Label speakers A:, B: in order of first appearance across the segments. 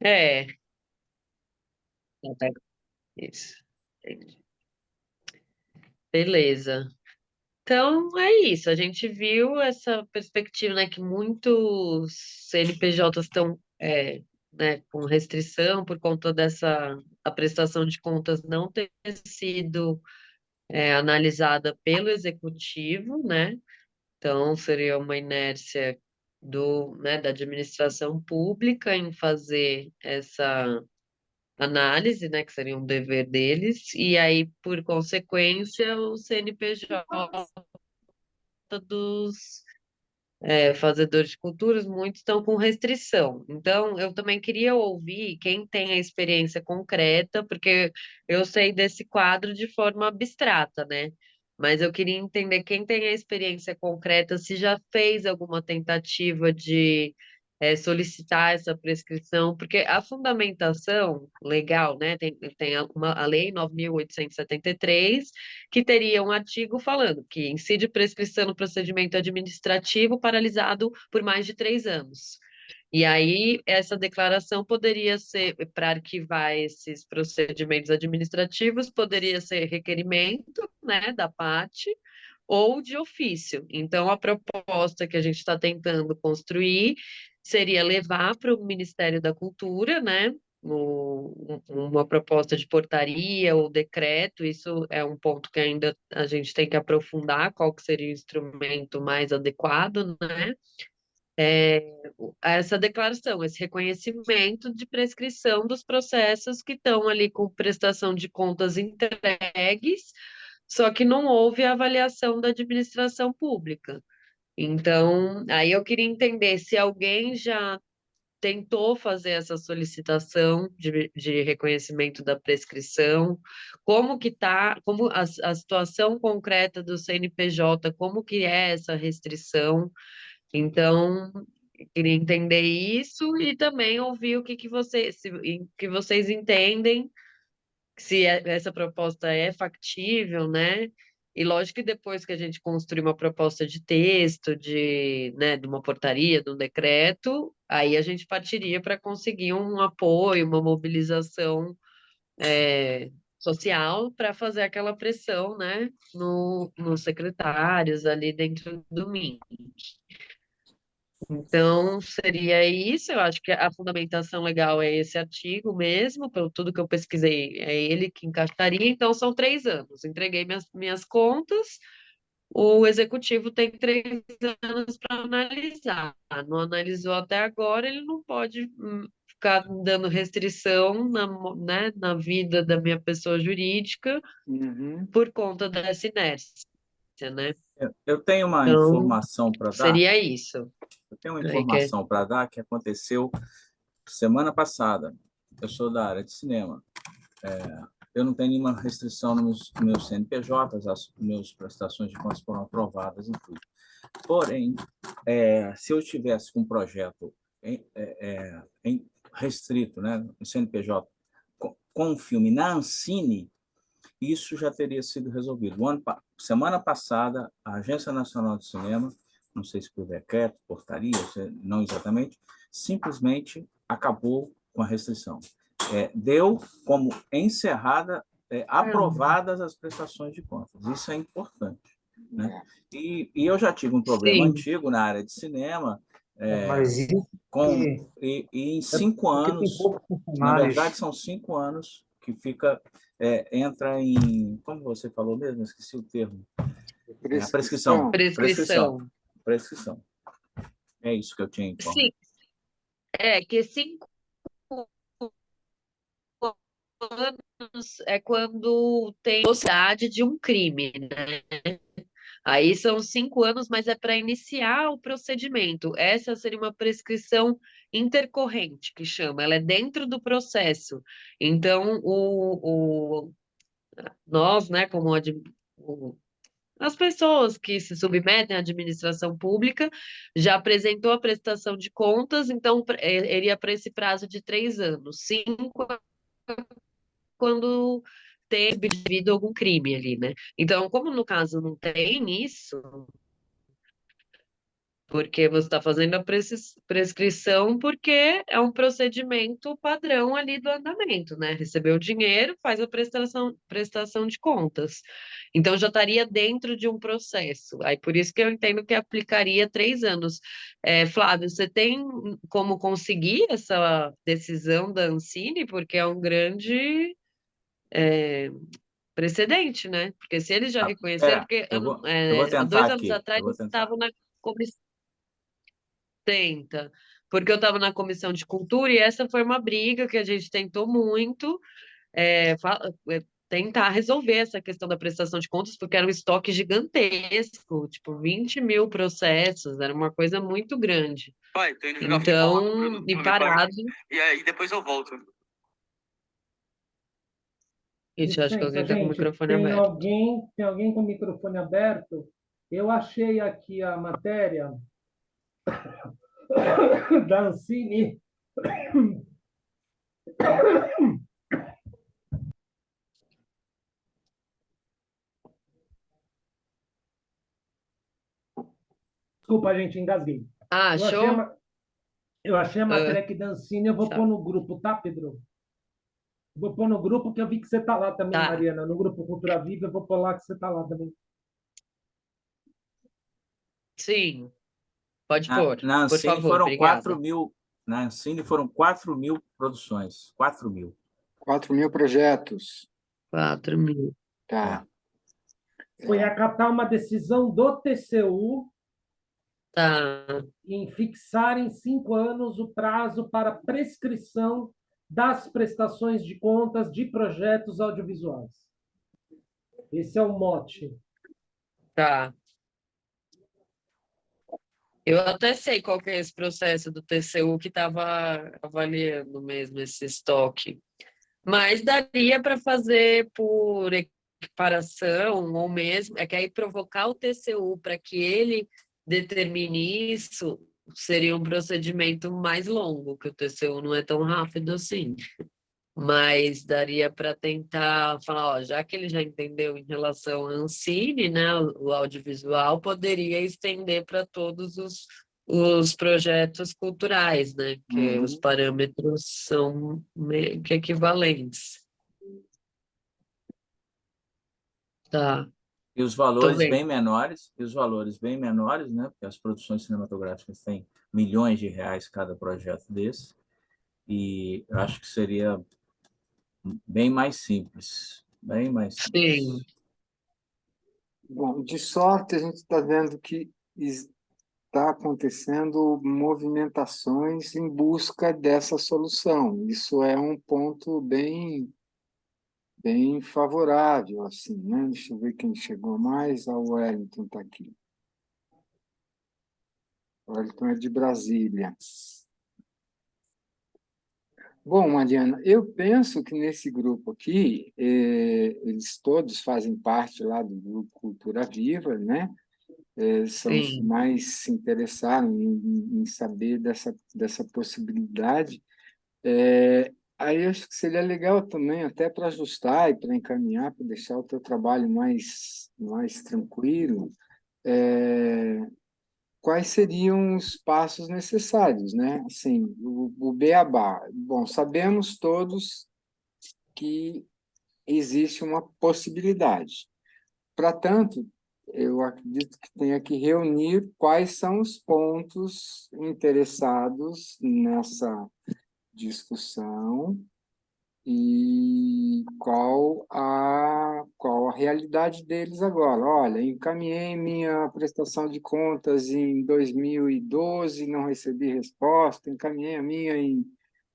A: É, isso. Entendi. Beleza. Então é isso. A gente viu essa perspectiva, né, que muitos CNPJs estão, né, com restrição por conta dessa a prestação de contas não ter sido analisada pelo executivo, né? Então seria uma inércia da administração pública em fazer essa análise, né, que seria um dever deles, e aí, por consequência, o CNPJ dos fazedores de culturas, muitos estão com restrição. Então, eu também queria ouvir quem tem a experiência concreta, porque eu sei desse quadro de forma abstrata, né? Mas eu queria entender quem tem a experiência concreta, se já fez alguma tentativa de solicitar essa prescrição, porque a fundamentação legal, né? Tem a Lei 9.873 que teria um artigo falando que incide prescrição no procedimento administrativo paralisado por mais de 3 anos. E aí, essa declaração poderia ser, para arquivar esses procedimentos administrativos, poderia ser requerimento, né, da parte, ou de ofício. Então, a proposta que a gente está tentando construir seria levar para o Ministério da Cultura, né, uma proposta de portaria ou decreto, isso é um ponto que ainda a gente tem que aprofundar, qual que seria o instrumento mais adequado, né? Essa declaração, esse reconhecimento de prescrição dos processos que estão ali com prestação de contas entregues, só que não houve avaliação da administração pública. Então, aí eu queria entender se alguém já tentou fazer essa solicitação de reconhecimento da prescrição, como que tá, como a situação concreta do CNPJ, como que é essa restrição. Então, eu queria entender isso e também ouvir o que que que vocês entendem se essa proposta é factível, né? E lógico que depois que a gente construir uma proposta de texto, né, de uma portaria, de um decreto, aí a gente partiria para conseguir um apoio, uma mobilização social para fazer aquela pressão, né, nos secretários ali dentro do MIN. Então, seria isso. Eu acho que a fundamentação legal é esse artigo mesmo, pelo tudo que eu pesquisei, é ele que encaixaria. Então, são 3 anos. Entreguei minhas contas, o executivo tem 3 anos para analisar. Não analisou até agora, ele não pode ficar dando restrição né, na vida da minha pessoa jurídica
B: Uhum.
A: por conta dessa inércia, né?
B: Eu tenho uma
A: Então,
B: informação para dar.
A: seria isso.
B: Eu tenho uma
A: Aí que
B: informação para dar que aconteceu semana passada. Eu sou da área de cinema. Eu não tenho nenhuma restrição nos meus CNPJs, as minhas prestações de contas foram aprovadas e tudo. Porém, se eu tivesse com um projeto restrito, né, no CNPJ, com um filme na Ancine, isso já teria sido resolvido. Semana passada, a Agência Nacional de Cinema, não sei se por decreto, portaria, não exatamente, simplesmente acabou com a restrição. Deu como encerrada, aprovadas as prestações de contas. Isso é importante. Né? E eu já tive um problema
A: sim.
B: antigo na área de cinema, é,
C: Mas isso
B: e em
C: é
B: 5
C: porque tem
B: anos,
C: poucos
B: na verdade,
C: funcionários.
B: são 5 anos que fica, entra em, como você falou mesmo, esqueci o termo, a prescrição,
C: Prescrição.
B: prescrição,
A: Prescrição.
B: prescrição. É isso que eu tinha informado.
A: Sim, é que 5 anos é quando tem possibilidade de um crime, né? Aí são 5 anos, mas é para iniciar o procedimento. Essa seria uma prescrição intercorrente, que chama. Ela é dentro do processo. Então, nós, né, como as pessoas que se submetem à administração pública já apresentou a prestação de contas, então iria para esse prazo de 3 anos. 5 quando tem devido algum crime ali, né? Então, como no caso não tem isso, Porque você está fazendo a prescrição porque é um procedimento padrão ali do andamento, né? Recebeu o dinheiro, faz a prestação de contas. Então já estaria dentro de um processo. Aí por isso que eu entendo que aplicaria 3 anos. Flávio, você tem como conseguir essa decisão da Ancine? Porque é um grande precedente, né? Porque se eles já reconheceram, porque
B: eu vou
A: há
B: tentar
A: 2 anos
B: aqui, eu
A: atrás
B: vou
A: eles
B: tentar.
A: estavam na comissão. Tenta, porque eu estava na comissão de cultura e essa foi uma briga que a gente tentou muito tentar resolver essa questão da prestação de contas, porque era um estoque gigantesco, tipo 20 mil processos, era uma coisa muito grande.
C: Pai, tô indo jogar futebol no
A: Então, e
C: Clube Parque.
A: parado,
C: E aí depois eu volto.
A: isso, eu acho que
D: Licença,
A: alguém está com o
D: gente.
A: microfone aberto.
D: Tem alguém com o microfone aberto? Eu achei aqui a matéria da Ancine. Desculpa, gente, engasguei.
A: Ah,
D: Eu achei a,
A: achou?
D: ma- eu achei a
A: Ah,
D: matéria aqui da Ancine, eu vou pôr
A: tá.
D: no grupo, tá, Pedro? Vou pôr no grupo, que eu vi que você está lá também,
A: Tá.
D: Mariana. No grupo Cultura Viva, eu vou pôr lá que você está lá também.
A: Sim, pode
B: Na,
A: pôr,
B: na
A: por
B: Ancine
A: favor,
B: foram
A: obrigada.
B: 4.000, na Ancine foram 4.000 produções, 4.000.
E: 4.000 projetos.
A: 4 mil.
B: É.
E: Tá.
D: Foi acatar uma decisão do TCU
A: Tá,
D: em fixar em 5 anos o prazo para prescrição das prestações de contas de projetos audiovisuais. Esse é o mote.
A: tá. Eu até sei qual que é esse processo do TCU que estava avaliando mesmo esse estoque. Mas daria para fazer por equiparação ou mesmo, é que aí provocar o TCU para que ele determine isso seria um procedimento mais longo, que o TCU não é tão rápido assim. Mas daria para tentar falar, ó, já que ele já entendeu em relação à Ancine, né, o audiovisual, poderia estender para todos os projetos culturais, né, que os
E: Uhum.
A: parâmetros são meio que equivalentes. Tá,
B: E os
A: tô
B: valores
A: vendo.
B: bem menores, né? Porque as produções cinematográficas têm milhões de reais cada projeto desse, e eu acho que seria bem mais simples, bem mais
A: Sim,
B: simples.
E: Bom, de sorte, a gente está vendo que está acontecendo movimentações em busca dessa solução. Isso é um ponto bem favorável, assim, né? Deixa eu ver quem chegou mais. A Wellington está aqui. O Wellington é de Brasília. Bom, Mariana, eu penso que nesse grupo aqui, eles todos fazem parte lá do grupo Cultura Viva, né? São os que
A: sim.
E: mais se interessaram em saber dessa possibilidade. Aí eu acho que seria legal também, até para ajustar e para encaminhar, para deixar o teu trabalho mais tranquilo, é, quais seriam os passos necessários, né? Assim, o beabá. Bom, sabemos todos que existe uma possibilidade. Para tanto, eu acredito que tenha que reunir quais são os pontos interessados nessa discussão e qual a realidade deles agora. Olha, encaminhei minha prestação de contas em 2012, não recebi resposta, encaminhei a minha em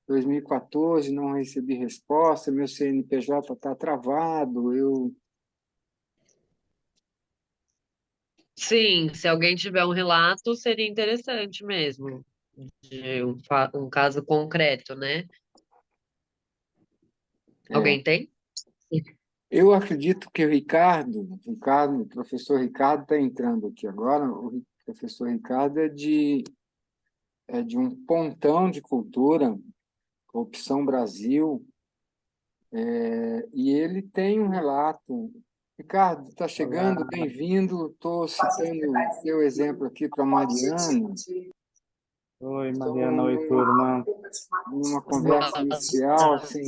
E: 2014, não recebi resposta, meu CNPJ está travado,
A: Sim, se alguém tiver um relato, seria interessante mesmo, de um caso concreto, né?
E: é,
A: Alguém tem?
E: eu acredito que o professor Ricardo está entrando aqui agora. O professor Ricardo é de um pontão de cultura, Opção Brasil, e ele tem um relato Ricardo, está chegando, bem-vindo. Estou citando o teu exemplo aqui para a Mariana.
F: Oi, Mariana, oi, turma.
E: Numa conversa inicial, assim,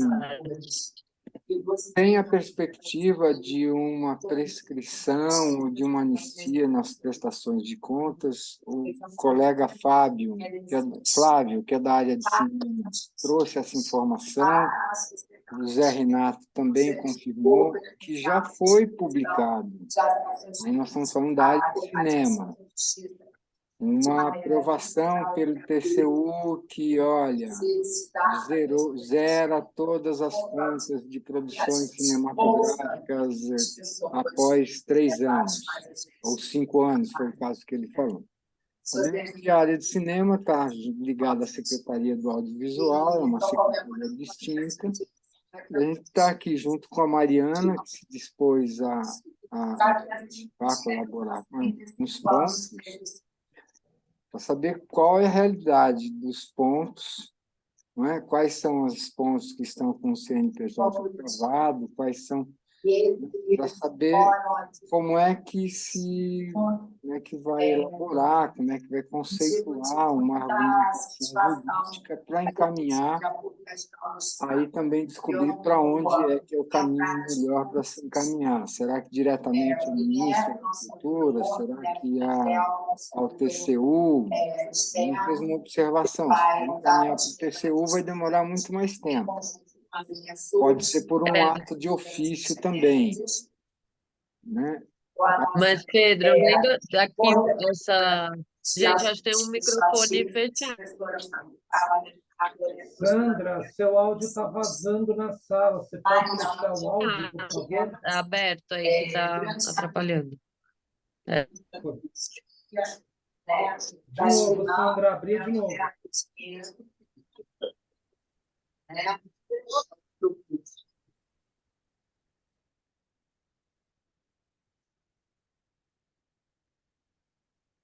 E: tem a perspectiva de uma prescrição, de uma anistia nas prestações de contas. O colega Flávio, que é da área de cinema, trouxe essa informação. O Zé Renato também confirmou que já foi publicado. Aí nós estamos falando da área de cinema. Uma aprovação pelo TCU que, olha, zera todas as contas de produções cinematográficas após 3 anos, ou 5 anos, foi o caso que ele falou. Sabemos que a área de cinema está ligada à Secretaria do Audiovisual, é uma secretaria distinta. A gente está aqui junto com a Mariana, que se dispôs a colaborar com os pontos, para saber qual é a realidade dos pontos, não é? Quais são os pontos que estão com o CNPJ aprovado, quais são, para saber como é que vai elaborar, como é que vai conceituar uma argumentação jurídica para encaminhar, aí também descobrir para onde é que é o caminho melhor para se encaminhar. Será que diretamente ao Ministério da Cultura? Será que ao TCU? Ele fez uma observação. Se encaminhar para o TCU vai demorar muito mais tempo. Pode ser por um ato de ofício também, né?
A: Mas, Pedro, vendo aqui essa. Gente, acho que tem um microfone fechado.
D: Sandra, seu áudio está vazando na sala. Você pode fechar o áudio, por favor?
A: Tá aberto aí, que está atrapalhando. É.
D: De novo, Sandra, abrir de novo.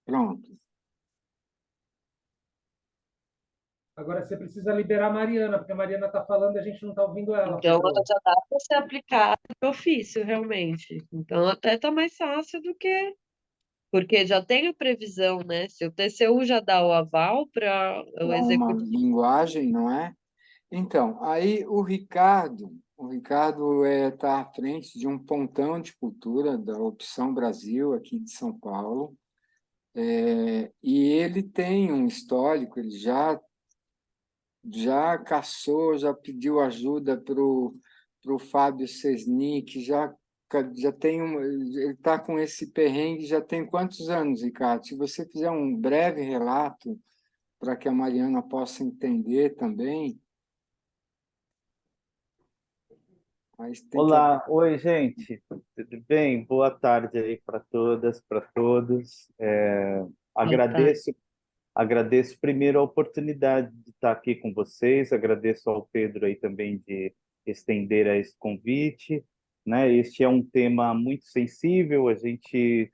E: Pronto.
D: Agora você precisa liberar a Mariana, porque a Mariana está falando e a gente não está ouvindo ela.
A: Então,
D: Pedro.
A: ela já dá para ser aplicada de ofício, realmente. Então, até está mais fácil do que. Porque já tem a previsão, né? Se o TCU já dá o aval para o
E: Uma
A: executivo.
E: linguagem, não é? Então, aí o Ricardo está à frente de um pontão de cultura da Opção Brasil, aqui de São Paulo, e ele tem um histórico, ele já caçou, já pediu ajuda para o Fábio Sesnick, já tem ele está com esse perrengue já tem quantos anos, Ricardo? Se você fizer um breve relato para que a Mariana possa entender também. Mas tem
F: Olá, oi, gente. Tudo bem? Boa tarde aí para todas, para todos. Agradeço primeiro a oportunidade de estar aqui com vocês, agradeço ao Pedro aí também de estender a esse convite, né? Este é um tema muito sensível, a gente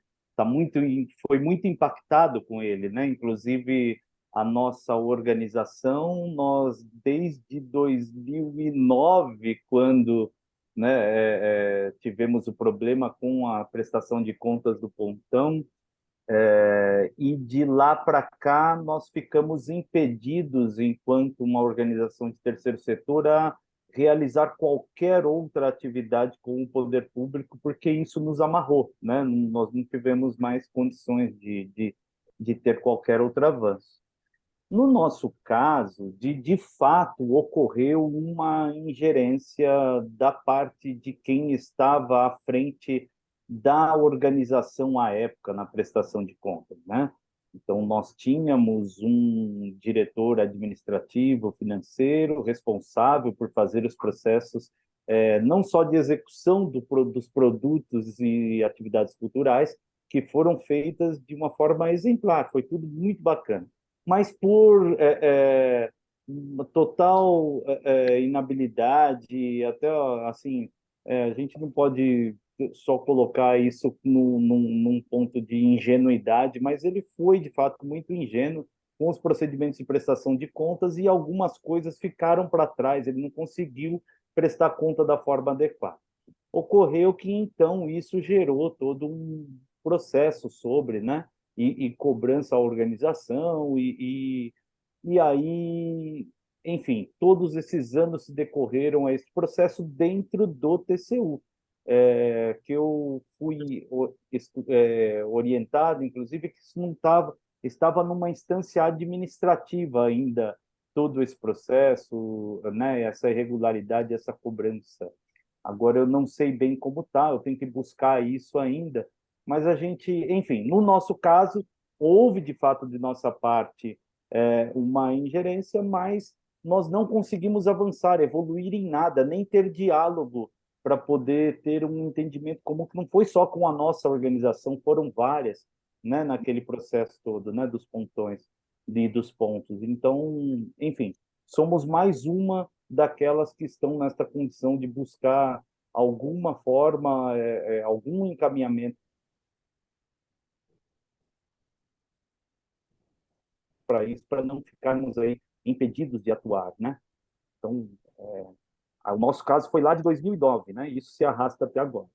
F: foi muito impactado com ele, né? Inclusive a nossa organização, nós desde 2009, quando, né, tivemos o problema com a prestação de contas do Pontão, e de lá para cá nós ficamos impedidos, enquanto uma organização de terceiro setor, a realizar qualquer outra atividade com o poder público, porque isso nos amarrou, né? Nós não tivemos mais condições de ter qualquer outro avanço. No nosso caso, de fato, ocorreu uma ingerência da parte de quem estava à frente da organização à época na prestação de contas, né? Então, nós tínhamos um diretor administrativo financeiro responsável por fazer os processos, não só de execução dos produtos e atividades culturais, que foram feitas de uma forma exemplar, foi tudo muito bacana, mas por uma total inabilidade, até assim, a gente não pode só colocar isso num ponto de ingenuidade, mas ele foi, de fato, muito ingênuo com os procedimentos de prestação de contas e algumas coisas ficaram para trás, ele não conseguiu prestar conta da forma adequada. ocorreu que então isso gerou todo um processo sobre, né? E cobrança à organização, e aí, enfim, todos esses anos se decorreram a esse processo dentro do TCU, que eu fui orientado, inclusive, que isso não estava numa instância administrativa ainda, todo esse processo, né, essa irregularidade, essa cobrança. Agora eu não sei bem como está, eu tenho que buscar isso ainda, mas a gente, enfim, no nosso caso, houve de fato de nossa parte uma ingerência, mas nós não conseguimos avançar, evoluir em nada, nem ter diálogo para poder ter um entendimento comum, que não foi só com a nossa organização, foram várias, né, naquele processo todo, né, dos pontões e dos pontos. Então, enfim, somos mais uma daquelas que estão nesta condição de buscar alguma forma, algum encaminhamento para isso, para não ficarmos aí impedidos de atuar, né? Então, o nosso caso foi lá de 2009, né? Isso se arrasta até agora.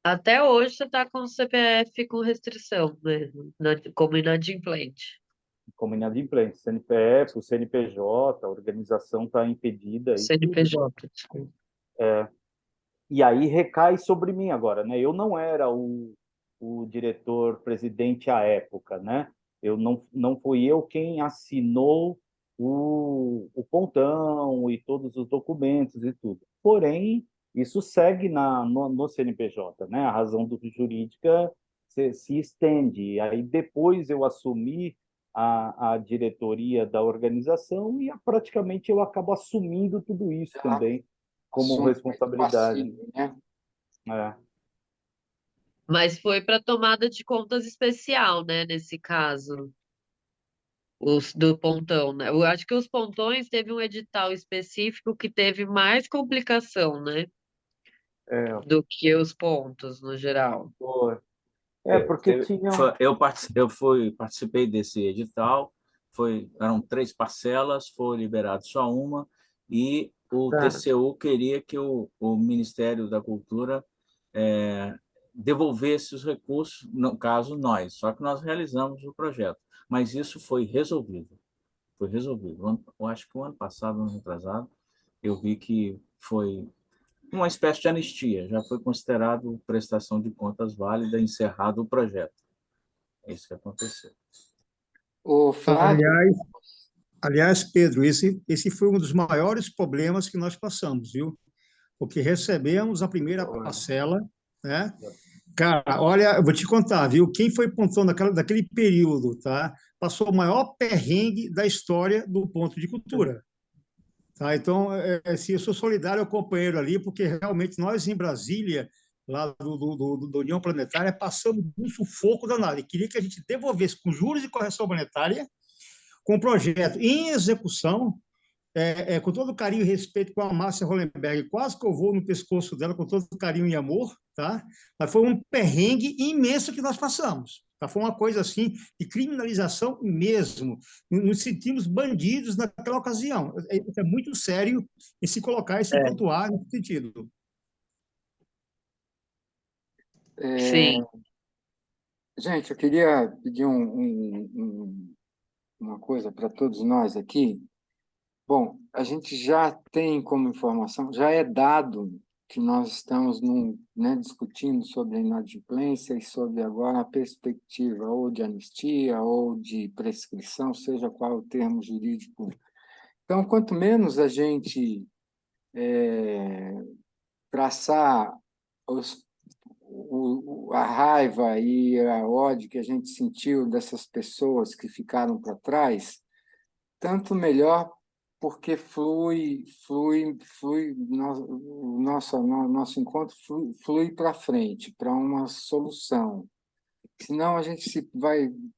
A: Até hoje você está com o CPF com restrição, né? Como inadimplente.
F: Como inadimplente, CNPF, o CNPJ, a organização está impedida e tudo.
A: CNPJ, desculpa.
F: E aí recai sobre mim agora, né? Eu não era o diretor-presidente à época, né? Não fui eu quem assinou o pontão e todos os documentos e tudo. Porém, isso segue no CNPJ, né? A razão jurídica se estende. E aí depois eu assumi a diretoria da organização e praticamente eu acabo assumindo tudo isso também como
E: Assunto
F: responsabilidade.
E: passivo, né?
F: É.
A: Mas foi para tomada de contas especial, né? Nesse caso, os do pontão, né? Eu acho que os pontões teve um edital específico que teve mais complicação, né?
F: É,
A: Do que os pontos, no geral.
F: foi.
B: Eu,
F: Porque tinha.
B: participei desse edital, eram 3 parcelas, foi liberado só uma, e o
A: Tá.
B: TCU queria que o Ministério da Cultura devolvesse os recursos, no caso nós, só que nós realizamos o projeto, mas isso foi resolvido. Foi resolvido. Eu acho que o ano passado, ano retrasado, eu vi que foi uma espécie de anistia, já foi considerado prestação de contas válida, encerrado o projeto. É isso que aconteceu.
E: O Flávio,
G: Aliás, aliás, Pedro, esse foi um dos maiores problemas que nós passamos, viu? Porque recebemos a primeira parcela, né? Cara, olha, eu vou te contar, viu? Quem foi pontão daquele período, tá? Passou o maior perrengue da história do ponto de cultura. Tá? Então, assim, eu sou solidário ao companheiro ali, porque realmente nós em Brasília, lá do União Planetária, passamos um sufoco danado. E queria que a gente devolvesse com juros e correção monetária, com o projeto em execução, com todo carinho e respeito com a Márcia Hollenberg, quase que eu vou no pescoço dela com todo carinho e amor, tá? Mas foi um perrengue imenso que nós passamos. Tá? Foi uma coisa assim de criminalização mesmo. Nos sentimos bandidos naquela ocasião. É muito sério em se colocar e se pontuar nesse sentido.
A: Sim.
E: gente, eu queria pedir uma coisa para todos nós aqui. Bom, a gente já tem como informação, já é dado que nós estamos né, discutindo sobre a inadimplência e sobre agora a perspectiva ou de anistia ou de prescrição, seja qual o termo jurídico. Então, quanto menos a gente traçar a raiva e a ódio que a gente sentiu dessas pessoas que ficaram para trás, tanto melhor, porque o nosso encontro flui para frente, para uma solução. Senão a gente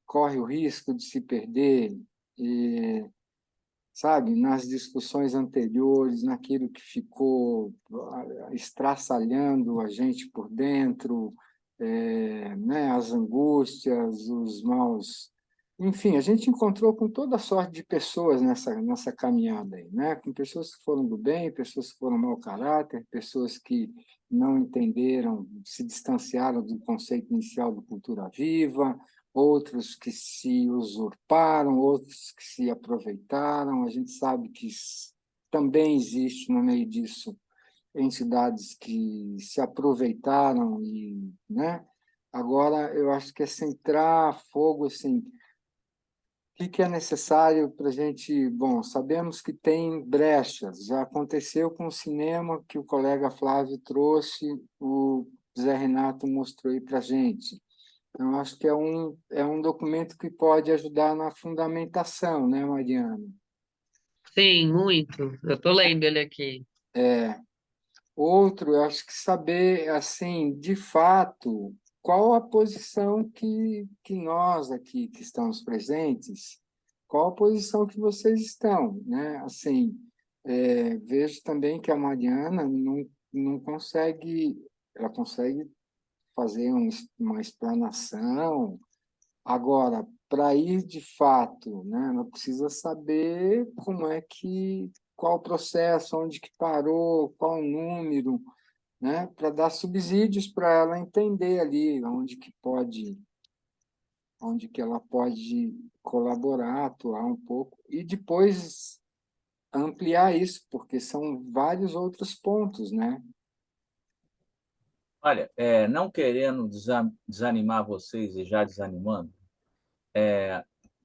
E: corre o risco de se perder, sabe, nas discussões anteriores, naquilo que ficou estraçalhando a gente por dentro, né, as angústias, os maus enfim, a gente encontrou com toda sorte de pessoas nessa caminhada aí, né? Com pessoas que foram do bem, pessoas que foram mau caráter, pessoas que não entenderam, se distanciaram do conceito inicial de cultura viva, outros que se usurparam, outros que se aproveitaram. A gente sabe que também existe no meio disso entidades que se aproveitaram e, né? Agora, eu acho que é centrar fogo, assim, o que é necessário para a gente... Bom, sabemos que tem brechas. Já aconteceu com o cinema, que o colega Flávio trouxe, o Zé Renato mostrou aí para a gente. Então, acho que é um documento que pode ajudar na fundamentação, né, Mariana?
A: Sim, muito. Eu estou lendo ele aqui.
E: Outro, eu acho que saber, assim, de fato, qual a posição que nós aqui que estamos presentes, qual a posição que vocês estão, né? Assim, vejo também que a Mariana não consegue, ela consegue fazer uma explanação. Agora, para ir de fato, né, ela precisa saber como é que, qual o processo, onde que parou, qual o número, né, para dar subsídios para ela entender ali onde que ela pode colaborar, atuar um pouco e depois ampliar isso, porque são vários outros pontos, né?
B: Olha, não querendo desanimar vocês e já desanimando,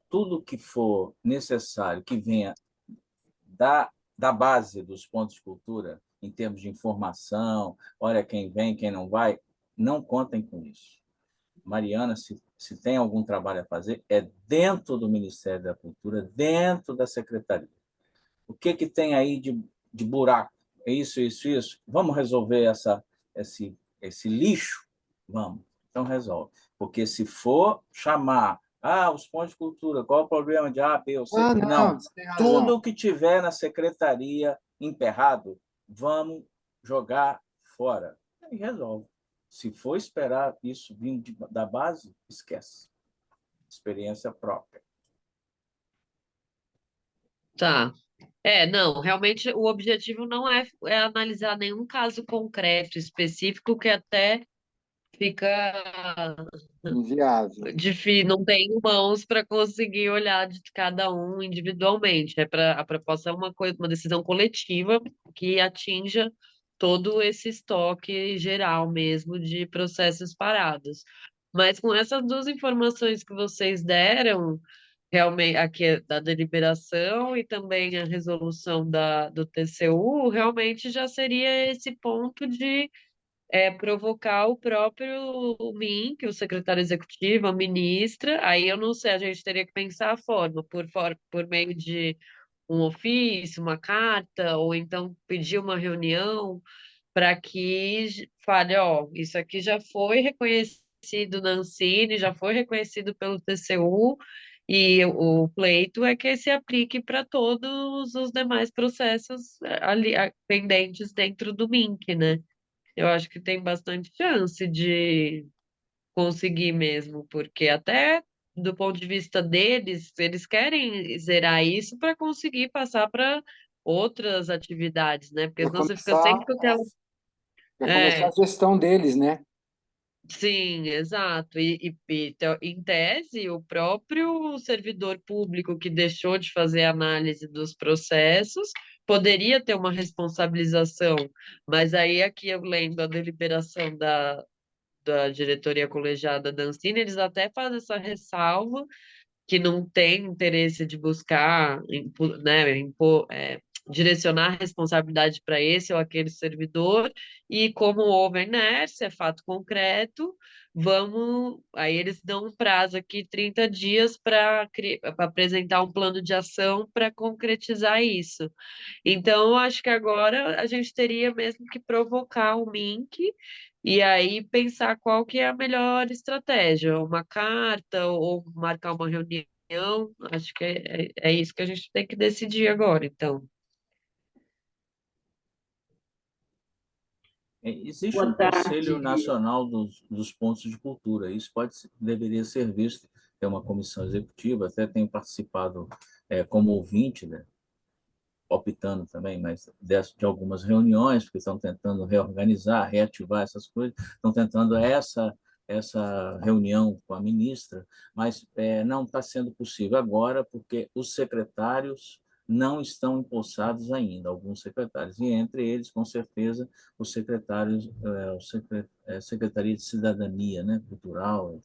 B: tudo que for necessário que venha da base dos pontos de cultura, em termos de informação, olha quem vem, quem não vai, não contem com isso. Mariana, se tem algum trabalho a fazer, é dentro do Ministério da Cultura, dentro da Secretaria. O que tem aí de buraco? É isso, isso, isso? Vamos resolver esse lixo? Vamos. Então, resolve. Porque se for chamar, os pontos de cultura, qual o problema de A, B ou C?
E: Não,
B: Não.
E: você tem razão.
B: Tudo que tiver na secretaria emperrado, vamos jogar fora. E resolve. Se for esperar isso vindo da base, esquece. Experiência própria.
A: Tá. Não, realmente o objetivo não é analisar nenhum caso concreto específico, que até fica
E: Inviável.
A: difícil, não tenho mãos para conseguir olhar de cada um individualmente. A proposta é uma coisa, uma decisão coletiva que atinja todo esse estoque geral mesmo de processos parados. Mas com essas duas informações que vocês deram, realmente aqui da deliberação e também a resolução do TCU, realmente já seria esse ponto de provocar o próprio MINC, o secretário executivo, a ministra. Aí eu não sei, a gente teria que pensar a forma, por meio de um ofício, uma carta, ou então pedir uma reunião para que fale, ó, isso aqui já foi reconhecido na Ancine, já foi reconhecido pelo TCU, e o pleito é que se aplique para todos os demais processos ali pendentes dentro do MINC, né? Eu acho que tem bastante chance de conseguir mesmo, porque até do ponto de vista deles, eles querem zerar isso para conseguir passar para outras atividades, né? Porque
E: Para
A: senão você fica
E: começar,
A: sempre com aquela.
E: para começar
A: É,
E: a gestão deles, né?
A: sim, exato. Em tese, o próprio servidor público que deixou de fazer análise dos processos poderia ter uma responsabilização, mas aí aqui eu lendo a deliberação da diretoria colegiada da Ancine, eles até fazem essa ressalva que não tem interesse de buscar, né, direcionar a responsabilidade para esse ou aquele servidor, e como houve a inércia, é fato concreto, aí eles dão um prazo aqui, 30 dias, para apresentar um plano de ação para concretizar isso. Então, eu acho que agora a gente teria mesmo que provocar o MINC e aí pensar qual que é a melhor estratégia, uma carta ou marcar uma reunião. Acho que é isso que a gente tem que decidir agora, então.
B: Existe
D: Boa
B: um Conselho
D: tarde.
B: Nacional dos Pontos de Cultura. Isso deveria ser visto ter uma comissão executiva, até tenho participado como ouvinte, né, optando também, mas de algumas reuniões, porque estão tentando reorganizar, reativar essas coisas, estão tentando essa reunião com a ministra, mas não está sendo possível agora, porque os secretários não estão empossados ainda, alguns secretários, e entre eles, com certeza, os secretários, Secretaria de Cidadania, né, Cultural,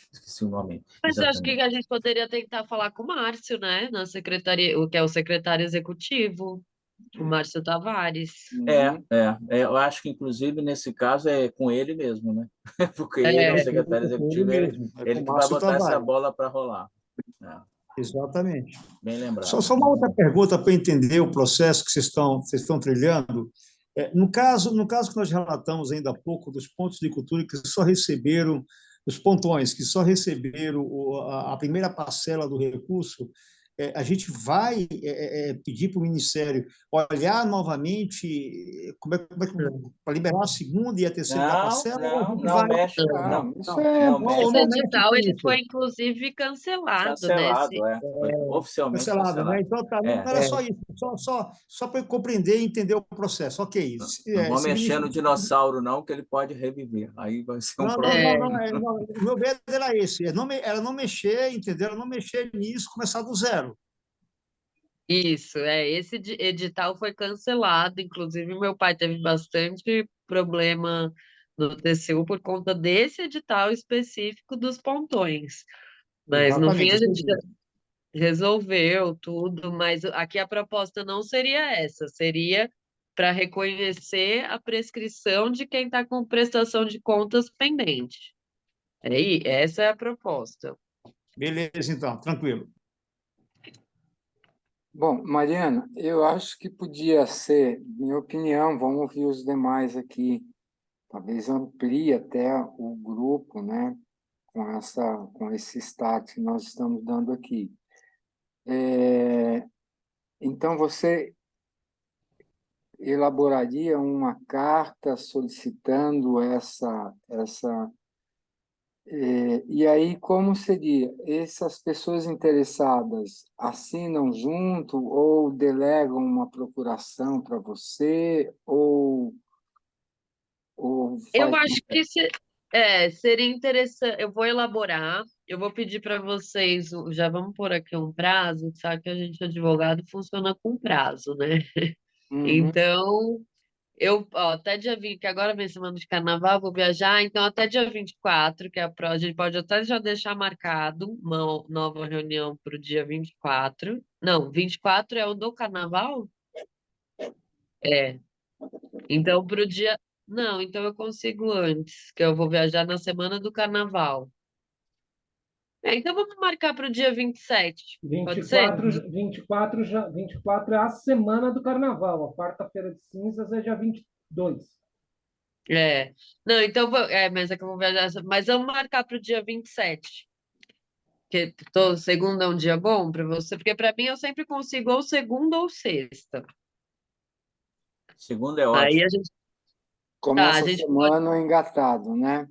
B: esqueci o nome
A: Mas eu acho que a
B: exatamente.
A: gente poderia tentar falar com o Márcio, né? Na secretaria, o que é o secretário executivo, o Márcio Tavares.
E: Uhum.
B: Eu acho que, inclusive, nesse caso, é com ele mesmo, né? Porque ele é o
A: É,
B: secretário
G: Com ele
B: executivo,
G: mesmo, é com
B: ele
G: o
B: que vai
G: Márcio
B: botar essa
G: Tavares.
B: bola para rolar. É,
G: Exatamente.
B: bem
G: Só,
B: lembrado.
G: só uma outra pergunta para entender o processo que vocês estão trilhando. No caso que nós relatamos ainda há pouco dos pontos de cultura que só receberam, os pontões que só receberam a primeira parcela do recurso, a gente vai pedir para o Ministério olhar novamente para liberar a segunda e a terceira
B: Não,
G: parcela, ou a
B: não,
G: gente
B: não
G: vai.
B: mexe, não,
E: Não, isso
B: não,
E: é
B: não
G: Não,
A: esse
B: mexe.
G: não mexe
A: edital
G: com
A: ele
G: isso.
A: foi inclusive cancelado, né?
B: Cancelado, foi oficialmente
G: Cancelado, né?
B: cancelado.
G: Então, tá, não
B: É,
G: era só isso, só para eu compreender e entender o processo. Ok,
B: não vão
G: se o
B: mexer
G: ministro.
B: no dinossauro, não, que ele pode reviver. Aí vai ser um
G: Não, não, não,
B: problema.
A: É,
G: não, não, o meu medo era esse, ela não mexer, entendeu? Ela não mexer nisso, começar do zero.
A: isso, esse edital foi cancelado, inclusive meu pai teve bastante problema no TCU por conta desse edital específico dos pontões. Mas no fim
G: Exatamente,
A: a
G: eu sei
A: gente
G: disso.
A: resolveu tudo, mas aqui a proposta não seria essa, seria para reconhecer a prescrição de quem está com prestação de contas pendente. Aí, essa é a proposta.
G: Beleza, então, tranquilo.
E: Bom, Mariana, eu acho que podia ser, minha opinião, vamos ouvir os demais aqui, talvez amplie até o grupo, né, com esse start que nós estamos dando aqui. Então, você elaboraria uma carta solicitando e aí, como seria? Essas pessoas interessadas assinam junto ou delegam uma procuração para você ou
A: Eu
E: faz...
A: acho que seria interessante. Eu vou elaborar, eu vou pedir para vocês, já vamos pôr aqui um prazo, sabe que a gente, advogado, funciona com prazo, né?
E: Uhum.
A: Então, até dia 20, que agora vem semana de carnaval, vou viajar, então até dia 24, que é a gente pode até já deixar marcado uma nova reunião para o dia 24. Não, 24 é o do carnaval? É. Então, para o dia. Não, então eu consigo antes, que eu vou viajar na semana do carnaval. Então vamos marcar para o dia 27, pode ser?
D: 24 é a semana do carnaval. A quarta-feira de cinzas é dia 22.
A: É. Não, então mas é que eu vou viajar. Mas vamos marcar para o dia 27. Que segunda é um dia bom para você? Porque para mim eu sempre consigo ou segunda ou sexta.
B: Segundo é
A: Aí
B: ótimo.
A: a gente. Tá, a
E: Começa a
A: gente pode.
E: semana engatado, né?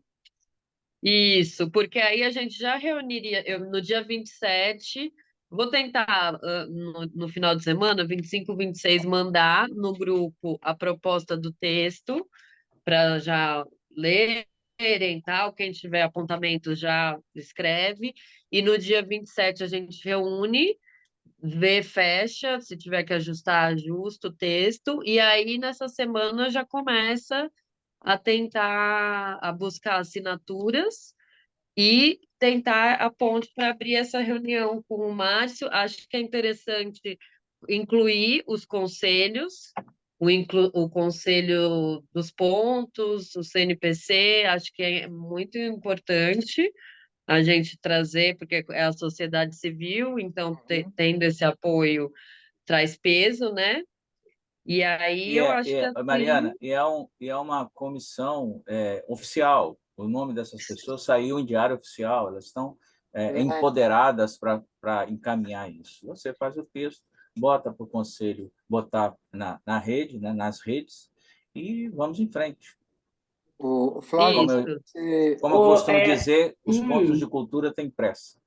A: Isso, porque aí a gente já reuniria. No dia 27, vou tentar no final de semana, 25, 26, mandar no grupo a proposta do texto para já lerem e tal. Quem tiver apontamento já escreve. E no dia 27 a gente reúne, vê, fecha, se tiver que ajustar, ajusta o texto. E aí nessa semana já começa a tentar a buscar assinaturas e tentar a ponte para abrir essa reunião com o Márcio. Acho que é interessante incluir os conselhos, o Conselho dos Pontos, o CNPC, acho que é muito importante a gente trazer, porque é a sociedade civil, então tendo esse apoio traz peso, né? E aí eu acho que assim,
B: Mariana, e é uma comissão oficial. O nome dessas pessoas saiu em diário oficial, elas estão empoderadas para encaminhar isso. Você faz o texto, bota para o conselho, botar na rede, né, nas redes, e vamos em frente.
E: O Flávio,
B: Como
A: isso.
B: eu, como eu costumo dizer, os pontos de cultura têm pressa.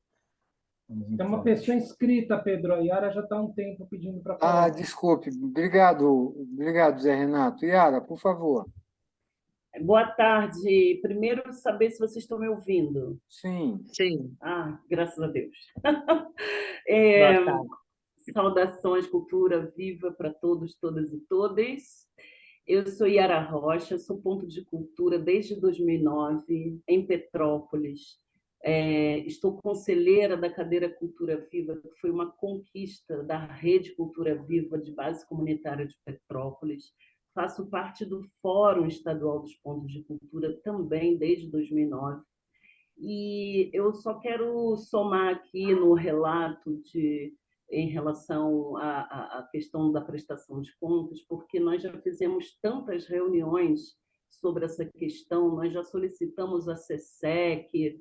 D: Tem uma pessoa inscrita, Pedro. A Yara já está há um tempo pedindo para falar.
E: Desculpe. Obrigado, Zé Renato. Yara, por favor.
H: Boa tarde. Primeiro, saber se vocês estão me ouvindo.
E: Sim.
A: Sim.
H: Graças a Deus.
A: Boa tarde.
H: Saudações, cultura viva para todos, todas e todes. Eu sou Yara Rocha, sou ponto de cultura desde 2009, em Petrópolis. Estou conselheira da cadeira Cultura Viva, que foi uma conquista da Rede Cultura Viva de base comunitária de Petrópolis. Faço parte do Fórum Estadual dos Pontos de Cultura também desde 2009. E eu só quero somar aqui no relato em relação à questão da prestação de contas, porque nós já fizemos tantas reuniões sobre essa questão, nós já solicitamos à SESEC,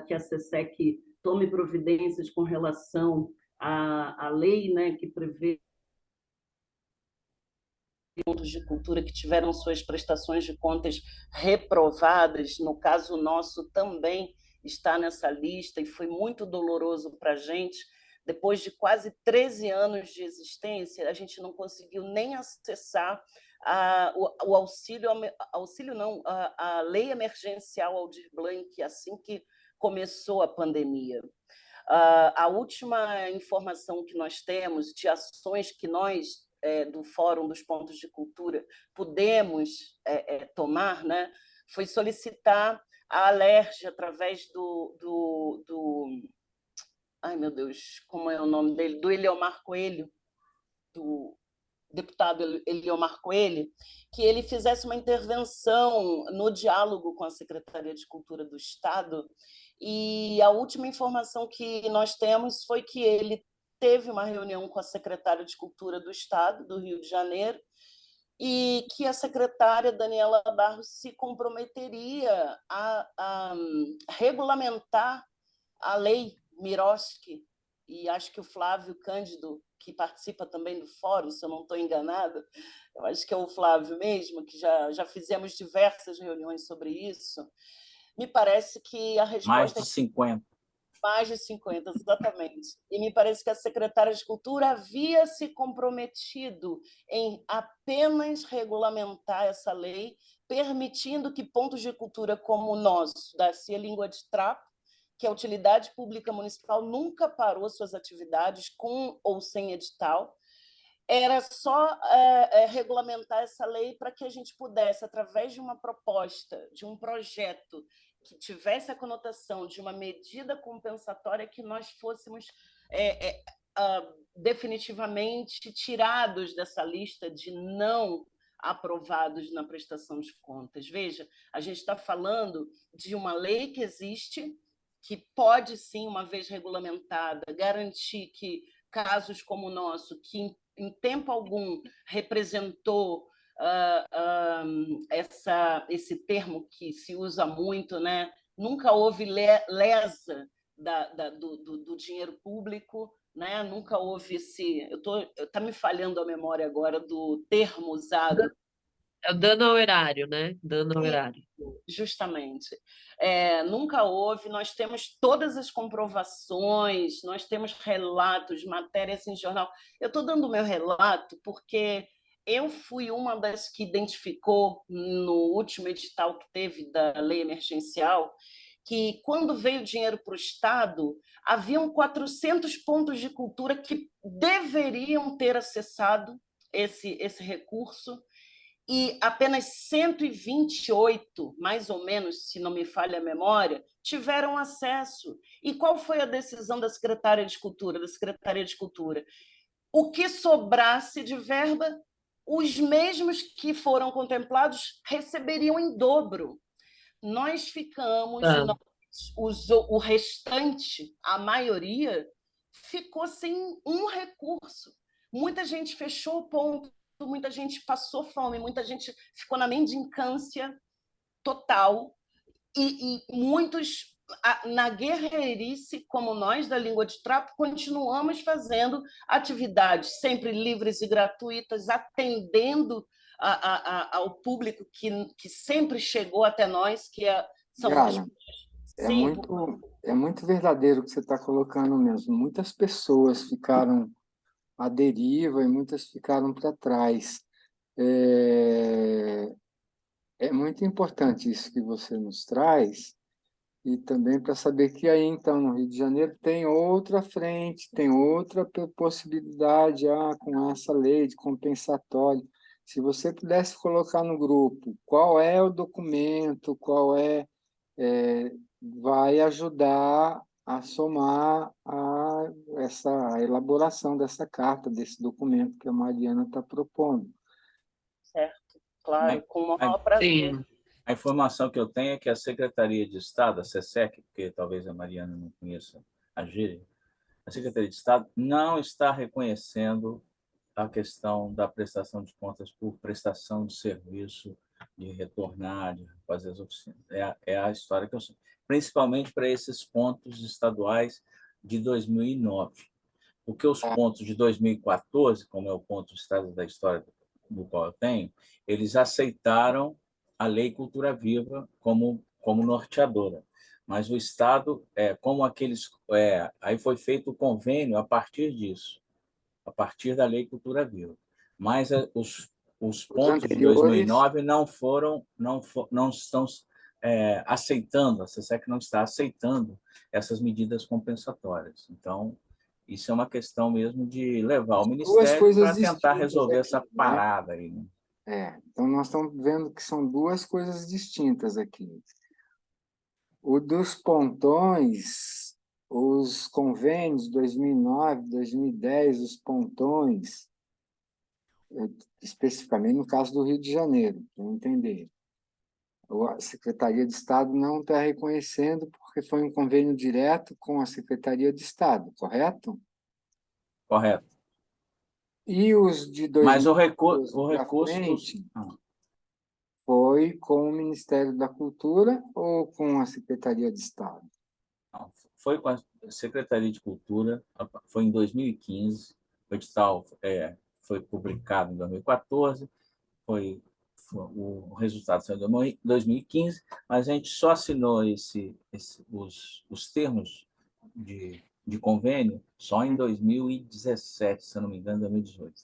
H: que a SESEC tome providências com relação à lei, né, que prevê pontos de cultura que tiveram suas prestações de contas reprovadas. No caso nosso também está nessa lista, e foi muito doloroso para a gente. Depois de quase 13 anos de existência, a gente não conseguiu nem acessar o auxílio não, a lei emergencial Aldir Blanc, assim que começou a pandemia. A última informação que nós temos de ações que nós, do Fórum dos Pontos de Cultura, pudemos tomar, né, foi solicitar a Alerj através ai, meu Deus, como é o nome dele? Do Eliomar Coelho, do deputado Eliomar Coelho, que ele fizesse uma intervenção no diálogo com a Secretaria de Cultura do Estado. E a última informação que nós temos foi que ele teve uma reunião com a secretária de Cultura do Estado, do Rio de Janeiro, e que a secretária Daniela Barros se comprometeria a regulamentar a lei Miroski, e acho que o Flávio Cândido, que participa também do fórum, se eu não estou enganada, eu acho que é o Flávio mesmo, que já fizemos diversas reuniões sobre isso. Me parece que a resposta...
B: Mais de 50.
H: Mais de 50, exatamente. E me parece que a secretária de Cultura havia se comprometido em apenas regulamentar essa lei, permitindo que pontos de cultura como o nosso, da CIA Língua de Trapo, que a Utilidade Pública Municipal nunca parou suas atividades com ou sem edital, era só regulamentar essa lei para que a gente pudesse, através de uma proposta, de um projeto que tivesse a conotação de uma medida compensatória, que nós fôssemos definitivamente tirados dessa lista de não aprovados na prestação de contas. Veja, a gente está falando de uma lei que existe, que pode, sim, uma vez regulamentada, garantir que casos como o nosso, que em tempo algum representou esse termo que se usa muito, né? Nunca houve lesa do dinheiro público, né? Nunca houve esse... Está me falhando a memória agora do termo usado.
A: É o dano ao erário, né? Dano ao erário.
H: Justamente. Nunca houve, nós temos todas as comprovações, nós temos relatos, matérias em jornal. Eu estou dando o meu relato porque eu fui uma das que identificou no último edital que teve da lei emergencial que, quando veio dinheiro para o Estado, haviam 400 pontos de cultura que deveriam ter acessado esse recurso, e apenas 128, mais ou menos, se não me falha a memória, tiveram acesso. E qual foi a decisão da Secretaria de Cultura? O que sobrasse de verba, os mesmos que foram contemplados receberiam em dobro. Nós ficamos, o restante, a maioria, ficou sem um recurso. Muita gente fechou o ponto, muita gente passou fome, muita gente ficou na mendicância total, e muitos, na guerreirice, como nós, da Língua de Trapo, continuamos fazendo atividades sempre livres e gratuitas, atendendo ao público que sempre chegou até nós, são as Sim,
E: é muito verdadeiro o que você está colocando mesmo. Muitas pessoas ficaram à deriva e muitas ficaram para trás. É, é muito importante isso que você nos traz, e também para saber que aí, então, no Rio de Janeiro tem outra frente, tem outra possibilidade com essa lei de compensatório. Se você pudesse colocar no grupo qual é o documento, vai ajudar a somar a elaboração dessa carta, desse documento que a Mariana está propondo.
H: certo, claro, com o
B: A,
H: maior prazer.
A: Sim,
B: a informação que eu tenho é que a Secretaria de Estado, a SESEC, porque talvez a Mariana não conheça a gíria, a Secretaria de Estado não está reconhecendo a questão da prestação de contas por prestação de serviço, de retornar, de fazer as oficinas. É a história que eu sei. Principalmente para esses pontos estaduais de 2009. Porque os pontos de 2014, como é o ponto Estado da História do qual eu tenho, eles aceitaram a Lei Cultura Viva como norteadora. Mas o Estado, como aí foi feito o convênio a partir disso, a partir da Lei Cultura Viva. Mas os pontos de 2009 não estão aceitando, a SESEC não está aceitando essas medidas compensatórias. Então, isso é uma questão mesmo de levar ao
E: Duas
B: Ministério para
E: coisas
B: tentar
E: distintas
B: resolver
E: aqui,
B: essa
E: né?
B: parada aí. Né?
E: Então, nós estamos vendo que são duas coisas distintas aqui. O dos pontões, os convênios 2009, 2010, os pontões, especificamente no caso do Rio de Janeiro, para entender. A Secretaria de Estado não está reconhecendo porque foi um convênio direto com a Secretaria de Estado, correto?
B: Correto.
E: E os de
B: Mas o
E: 2012 para
B: recurso
E: frente foi com o Ministério da Cultura ou com a Secretaria de Estado?
B: Não, foi com a Secretaria de Cultura, foi em 2015, o edital foi publicado em 2014, o resultado saiu em 2015, mas a gente só assinou os termos de convênio só em 2017, se eu não me engano, 2018.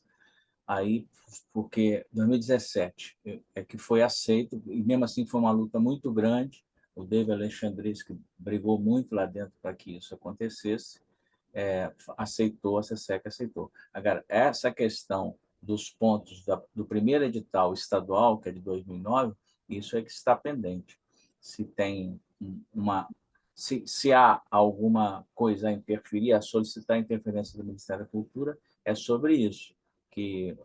B: Aí, porque 2017 é que foi aceito, e mesmo assim foi uma luta muito grande, o David Alexandris, que brigou muito lá dentro para que isso acontecesse, aceitou, a SESEC aceitou. Agora, essa questão dos pontos do primeiro edital estadual, que é de 2009, isso é que está pendente. Se tem se há alguma coisa a interferir, a solicitar a interferência do Ministério da Cultura, é sobre isso, que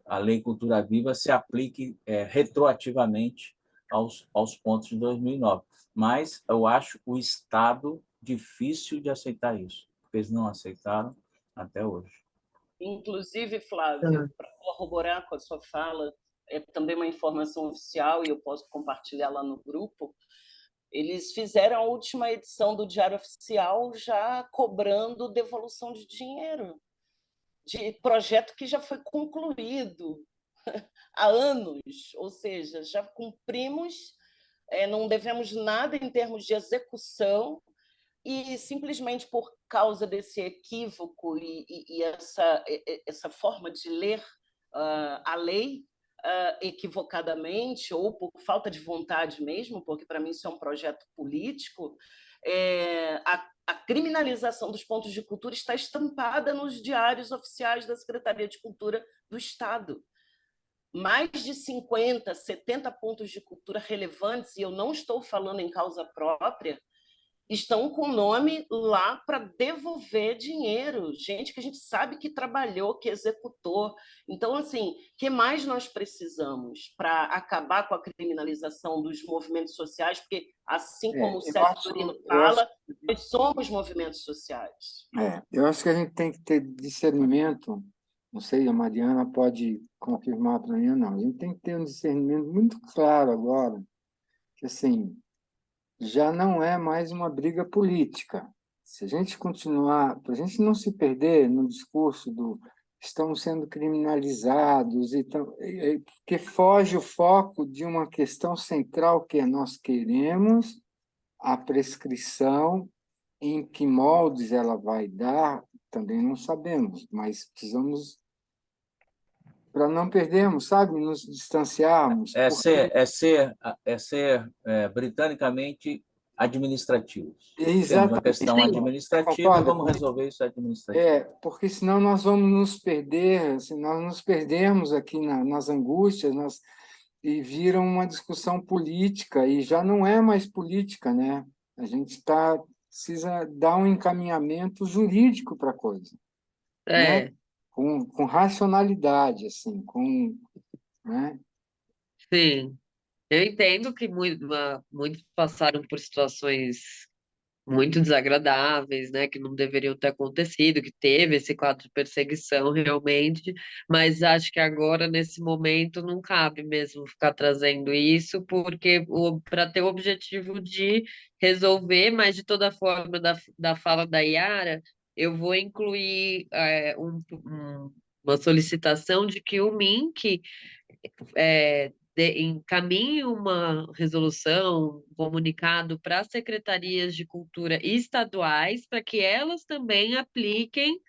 B: a Lei Cultura Viva se aplique retroativamente aos pontos de 2009. Mas eu acho o Estado difícil de aceitar isso, porque eles não aceitaram até hoje.
H: Inclusive, Flávio, para corroborar com a sua fala, é também uma informação oficial e eu posso compartilhar lá no grupo. Eles fizeram a última edição do Diário Oficial já cobrando devolução de dinheiro, de projeto que já foi concluído há anos, ou seja, já cumprimos, não devemos nada em termos de execução, e simplesmente por causa desse equívoco e essa forma de ler a lei equivocadamente ou por falta de vontade mesmo, porque para mim isso é um projeto político, a criminalização dos pontos de cultura está estampada nos diários oficiais da Secretaria de Cultura do Estado. Mais de 50, 70 pontos de cultura relevantes, e eu não estou falando em causa própria, estão com o nome lá para devolver dinheiro, gente que a gente sabe que trabalhou, que executou. Então, assim, o que mais nós precisamos para acabar com a criminalização dos movimentos sociais? Porque, assim como o César Turino fala, nós somos movimentos sociais.
E: Eu acho que a gente tem que ter discernimento, não sei, a Mariana pode confirmar para mim ou não, a gente tem que ter um discernimento muito claro agora, que, assim, já não é mais uma briga política. Se a gente continuar, para a gente não se perder no discurso do estamos sendo criminalizados, porque foge o foco de uma questão central que é nós queremos a prescrição, em que moldes ela vai dar, também não sabemos, mas precisamos, para não perdermos, sabe, nos distanciarmos.
B: Britanicamente administrativos. Temos uma
E: Exatamente.
B: questão
A: Sim,
E: Você
B: administrativa,
E: concorda?
B: vamos resolver isso administrativo.
E: Porque senão nós vamos nos perder, se nós nos perdemos aqui nas angústias, e vira uma discussão política, e já não é mais política, né? A gente precisa dar um encaminhamento jurídico para a coisa, né?
A: é,
E: Com racionalidade, assim, né?
A: sim. Eu entendo que muitos passaram por situações muito desagradáveis, né, que não deveriam ter acontecido, que teve esse quadro de perseguição realmente, mas acho que agora, nesse momento, não cabe mesmo ficar trazendo isso, porque para ter o objetivo de resolver, mas de toda forma, da fala da Yara, eu vou incluir uma solicitação de que o MINC encaminhe uma resolução, um comunicado para as secretarias de cultura estaduais, para que elas também apliquem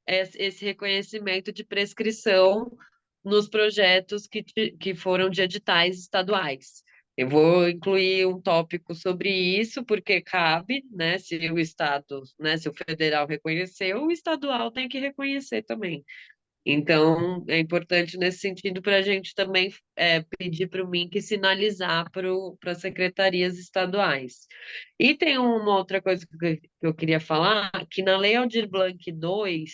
A: esse reconhecimento de prescrição nos projetos que foram de editais estaduais. Eu vou incluir um tópico sobre isso, porque cabe, né? Se o Estado, né, se o federal reconheceu, o estadual tem que reconhecer também. Então, é importante nesse sentido para a gente também pedir para o MINC sinalizar para as secretarias estaduais. E tem uma outra coisa que eu queria falar, que na Lei Aldir Blanc 2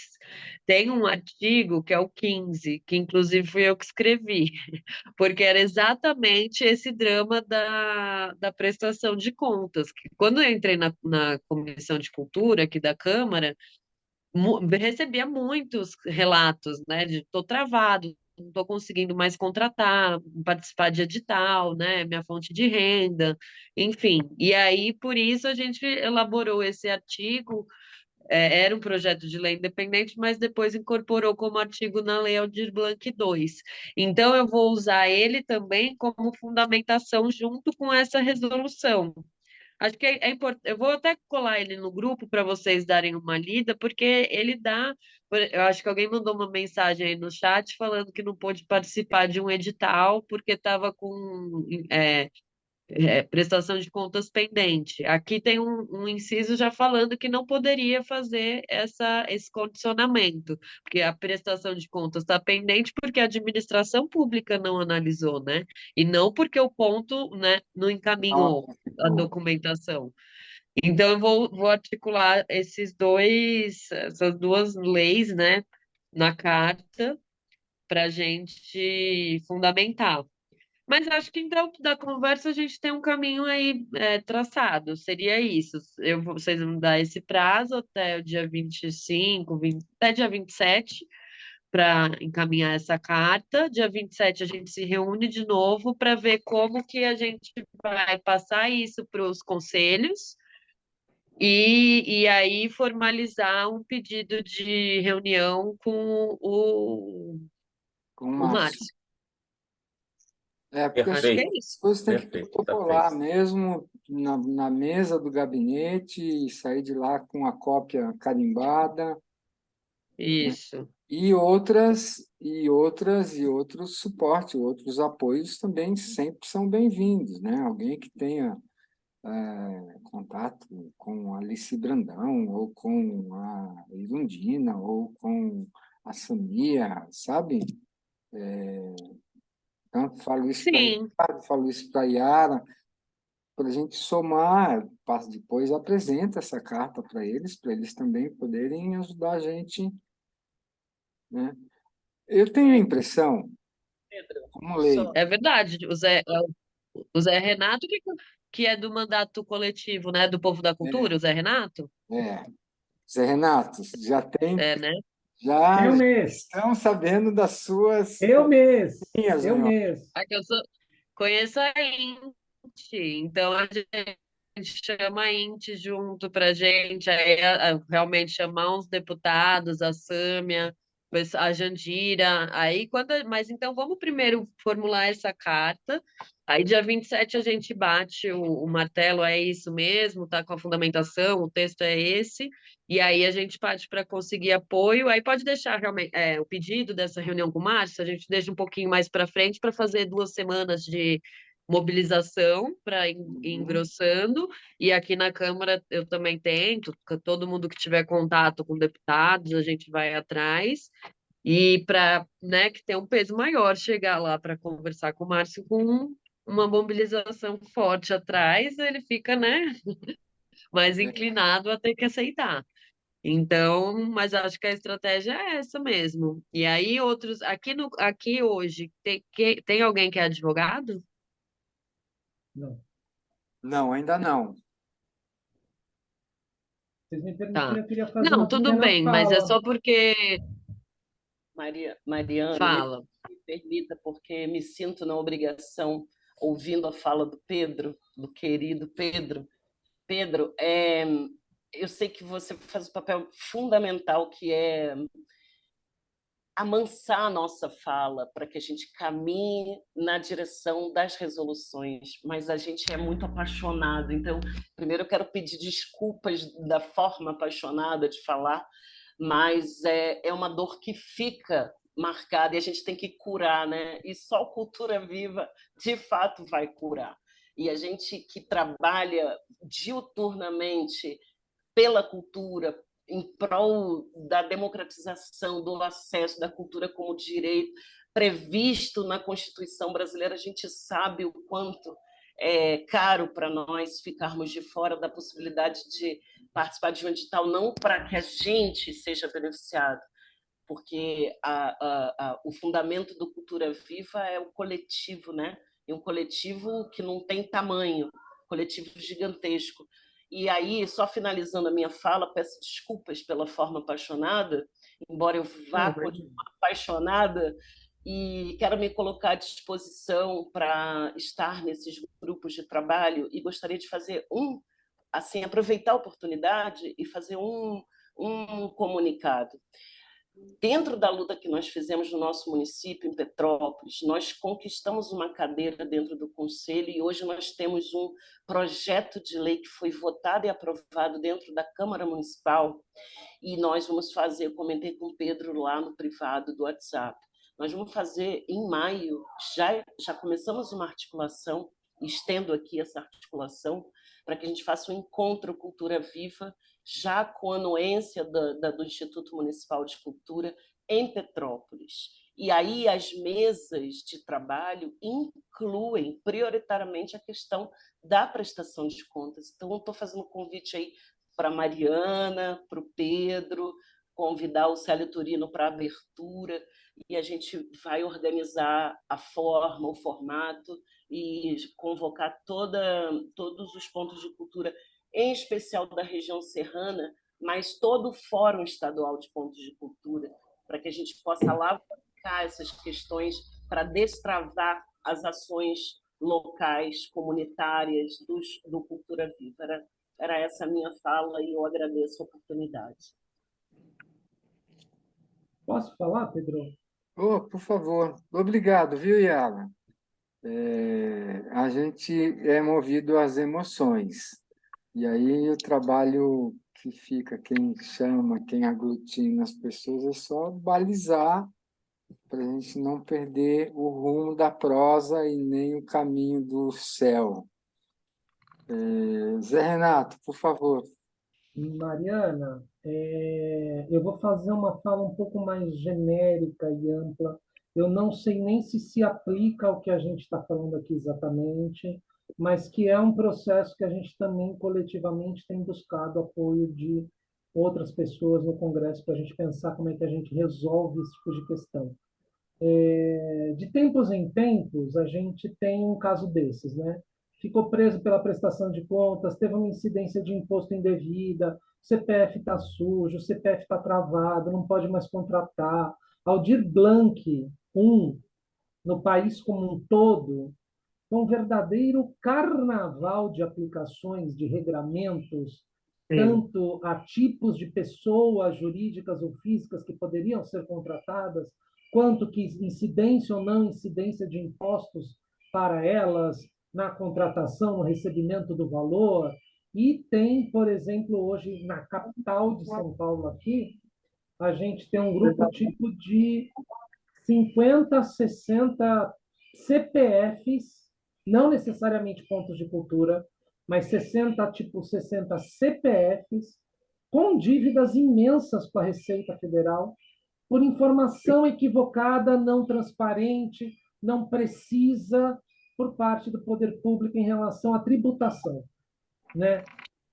A: tem um artigo que é o 15, que inclusive fui eu que escrevi, porque era exatamente esse drama da prestação de contas. Que quando eu entrei na Comissão de Cultura aqui da Câmara, recebia muitos relatos, né, de estou travado, não estou conseguindo mais contratar, participar de edital, né, minha fonte de renda, enfim. E aí, por isso, a gente elaborou esse artigo, era um projeto de lei independente, mas depois incorporou como artigo na Lei Aldir Blanc 2. Então, eu vou usar ele também como fundamentação junto com essa resolução. Acho que é importante. Eu vou até colar ele no grupo para vocês darem uma lida, porque ele dá. Eu acho que alguém mandou uma mensagem aí no chat falando que não pôde participar de um edital porque estava com prestação de contas pendente. Aqui tem um inciso já falando que não poderia fazer esse condicionamento, porque a prestação de contas está pendente porque a administração pública não analisou, né? E não porque o ponto, né, não encaminhou a documentação. Então, eu vou articular essas duas leis, né, na carta, para a gente fundamentar. Mas acho que então da conversa a gente tem um caminho aí traçado. Seria isso. Vocês vão dar esse prazo até o dia 25, até dia 27 para encaminhar essa carta. Dia 27 a gente se reúne de novo para ver como que a gente vai passar isso para os conselhos e aí formalizar um pedido de reunião com
E: Com
A: o
E: Márcio.
A: Márcio.
E: Porque
A: Acho que é
B: Perfeito,
A: isso.
E: as coisas têm que
B: perfeito,
E: protocolar
B: tá feito.
E: mesmo na mesa do gabinete e sair de lá com a cópia carimbada, né?
A: Isso.
E: E outros suportes, outros apoios também sempre são bem-vindos, né? Alguém que tenha contato com a Alice Brandão, ou com a Irundina, ou com a Samia, sabe? Então, falo isso para
A: Sim.
E: Ricardo, falo isso para Yara, para a gente somar, depois apresenta essa carta para eles também poderem ajudar a gente, né? Eu tenho a impressão, como leigo,
A: É verdade. O Zé Renato, que é do mandato coletivo, né? Do Povo da Cultura, o Zé Renato?
E: é, Zé Renato,
A: É, né?
E: já
D: Eu mesmo,
E: estão sabendo das suas
D: eu mesmo,
E: linhas,
D: eu
E: né?
D: mesmo.
A: Aqui conheço a Inti, então a gente chama a Inti junto pra gente, aí realmente chamar uns deputados, a Sâmia, a Jandira, aí mas então vamos primeiro formular essa carta, aí dia 27 a gente bate o martelo, é isso mesmo, tá com a fundamentação, o texto é esse, e aí a gente parte para conseguir apoio, aí pode deixar realmente o pedido dessa reunião com o Márcio, a gente deixa um pouquinho mais para frente para fazer 2 semanas de mobilização para ir engrossando, e aqui na Câmara eu também tento, todo mundo que tiver contato com deputados, a gente vai atrás, e para, né, que tem um peso maior chegar lá para conversar com o Márcio com uma mobilização forte atrás, ele fica, né, mais inclinado a ter que aceitar. Então, mas acho que a estratégia é essa mesmo. E aí outros aqui hoje tem alguém que é advogado?
D: Não.
E: Não, ainda não.
D: Vocês me
A: Tá.
D: permitirem, eu queria fazer
A: Não,
D: uma
A: tudo
D: pequena
A: bem, mas é
D: fala.
A: só porque
H: Mariana,
A: fala.
H: me permita, porque me sinto na obrigação, ouvindo a fala do Pedro, do querido Pedro. Pedro, eu sei que você faz um papel fundamental, que é amansar a nossa fala para que a gente caminhe na direção das resoluções, mas a gente é muito apaixonado. Então, primeiro eu quero pedir desculpas da forma apaixonada de falar, mas é uma dor que fica marcada e a gente tem que curar, né? E só Cultura Viva, de fato, vai curar. E a gente que trabalha diuturnamente pela cultura, em prol da democratização, do acesso da cultura como direito previsto na Constituição brasileira, a gente sabe o quanto é caro para nós ficarmos de fora da possibilidade de participar de um edital, não para que a gente seja beneficiado, porque o fundamento do Cultura Viva é o coletivo, né? E um coletivo que não tem tamanho, coletivo gigantesco. E aí, só finalizando a minha fala, peço desculpas pela forma apaixonada, embora eu vá continuar apaixonada, e quero me colocar à disposição para estar nesses grupos de trabalho, e gostaria de fazer assim, aproveitar a oportunidade e fazer um comunicado. Dentro da luta que nós fizemos no nosso município, em Petrópolis, nós conquistamos uma cadeira dentro do Conselho e hoje nós temos um projeto de lei que foi votado e aprovado dentro da Câmara Municipal e nós vamos fazer, eu comentei com o Pedro lá no privado do WhatsApp, nós vamos fazer em maio, já começamos uma articulação, estendo aqui essa articulação, para que a gente faça um encontro Cultura Viva, já com a anuência do Instituto Municipal de Cultura em Petrópolis. E aí as mesas de trabalho incluem prioritariamente a questão da prestação de contas. Então, estou fazendo um convite aí para a Mariana, para o Pedro, convidar o Célio Turino para a abertura, e a gente vai organizar a forma, o formato, e convocar todos os pontos de cultura, em especial da região serrana, mas todo o Fórum Estadual de Pontos de Cultura, para que a gente possa alavancar essas questões para destravar as ações locais, comunitárias, do Cultura Viva. Era essa a minha fala e eu agradeço a oportunidade.
D: Posso falar, Pedro?
E: Oh, por favor. Obrigado, viu, Yala? A gente é movido às emoções. E aí o trabalho que fica, quem chama, quem aglutina as pessoas, é só balizar para a gente não perder o rumo da prosa e nem o caminho do céu. Zé Renato, por favor.
D: Mariana, eu vou fazer uma fala um pouco mais genérica e ampla. Eu não sei nem se aplica ao que a gente está falando aqui exatamente, mas que é um processo que a gente também coletivamente tem buscado apoio de outras pessoas no Congresso para a gente pensar como é que a gente resolve esse tipo de questão. De tempos em tempos, a gente tem um caso desses, né? Ficou preso pela prestação de contas, teve uma incidência de imposto indevida, CPF está sujo, CPF está travado, não pode mais contratar. Aldir Blanc, no país como um todo, um verdadeiro carnaval de aplicações, de regramentos, tanto a tipos de pessoas jurídicas ou físicas que poderiam ser contratadas, quanto que incidência ou não incidência de impostos para elas na contratação, no recebimento do valor. E tem, por exemplo, hoje na capital de São Paulo aqui, a gente tem um grupo tipo de 50, 60 CPFs, não necessariamente pontos de cultura, mas 60 CPFs com dívidas imensas com a Receita Federal por informação equivocada, não transparente, não precisa por parte do poder público em relação à tributação, né?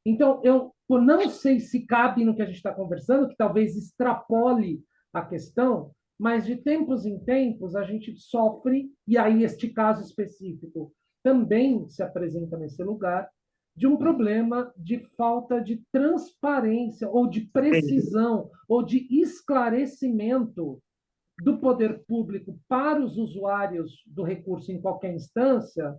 D: Então, eu não sei se cabe no que a gente está conversando, que talvez extrapole a questão, mas de tempos em tempos a gente sofre, e aí este caso específico também se apresenta nesse lugar, de um problema de falta de transparência, ou de precisão, ou de esclarecimento do poder público para os usuários do recurso em qualquer instância,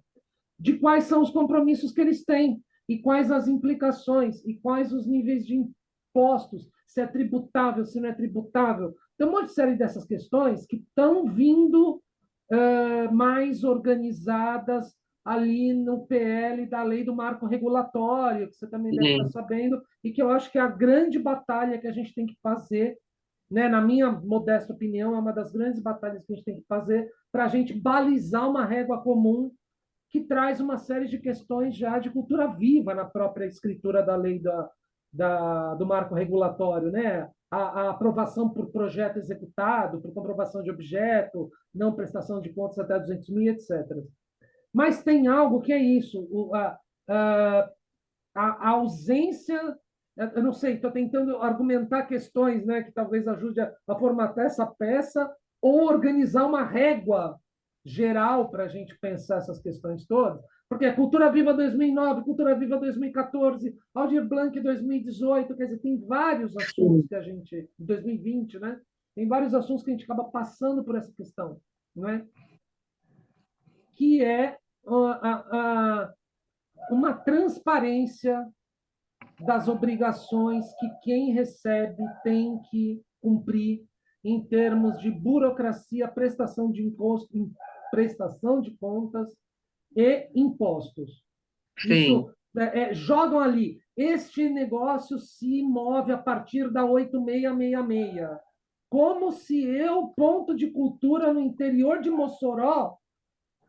D: de quais são os compromissos que eles têm e quais as implicações e quais os níveis de impostos, se é tributável, se não é tributável. Tem um monte de série dessas questões que estão vindo mais organizadas ali no PL da lei do marco regulatório, que você também deve estar sabendo, e que eu acho que é a grande batalha que a gente tem que fazer, né? Na minha modesta opinião, é uma das grandes batalhas que a gente tem que fazer para a gente balizar uma régua comum que traz uma série de questões já de cultura viva na própria escritura da lei do marco regulatório, né? A aprovação por projeto executado, por comprovação de objeto, não prestação de contas até 200 mil, etc. Mas tem algo que é isso, a ausência, eu não sei, estou tentando argumentar questões, né, que talvez ajude a formatar essa peça ou organizar uma régua geral para a gente pensar essas questões todas, porque a Cultura Viva 2009, Cultura Viva 2014, Aldir Blanc 2018, quer dizer, tem vários assuntos que a gente, 2020, né? Tem vários assuntos que a gente acaba passando por essa questão, não é? Que é uma transparência das obrigações que quem recebe tem que cumprir em termos de burocracia, prestação de imposto, prestação de contas e impostos. Isso jogam ali. Este negócio se move a partir da 8666. Como se eu, ponto de cultura no interior de Mossoró,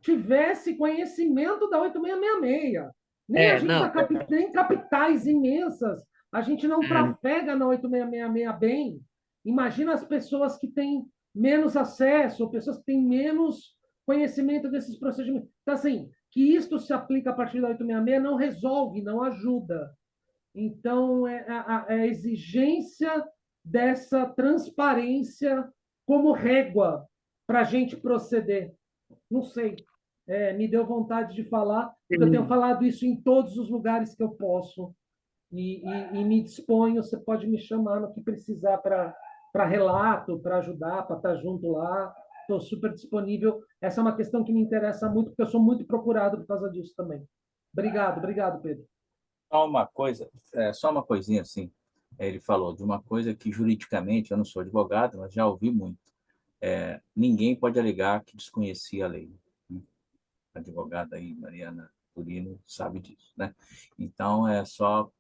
D: tivesse conhecimento da 8666. Nem a gente tem capitais imensas. A gente não trafega na 8666 bem. Imagina as pessoas que têm menos acesso, ou pessoas que têm menos conhecimento desses procedimentos. Então, assim, que isto se aplica a partir da 866 não resolve, não ajuda. Então, é a exigência dessa transparência como régua para a gente proceder. Não sei, me deu vontade de falar, porque eu tenho falado isso em todos os lugares que eu posso, e me disponho, você pode me chamar no que precisar para relato, para ajudar, para estar junto lá, estou super disponível. Essa é uma questão que me interessa muito, porque eu sou muito procurado por causa disso também. Obrigado, Pedro.
B: Só uma coisinha assim. Ele falou de uma coisa que juridicamente, eu não sou advogado, mas já ouvi muito. Ninguém pode alegar que desconhecia a lei. A advogada aí, Mariana Turino, sabe disso, né? Então, é só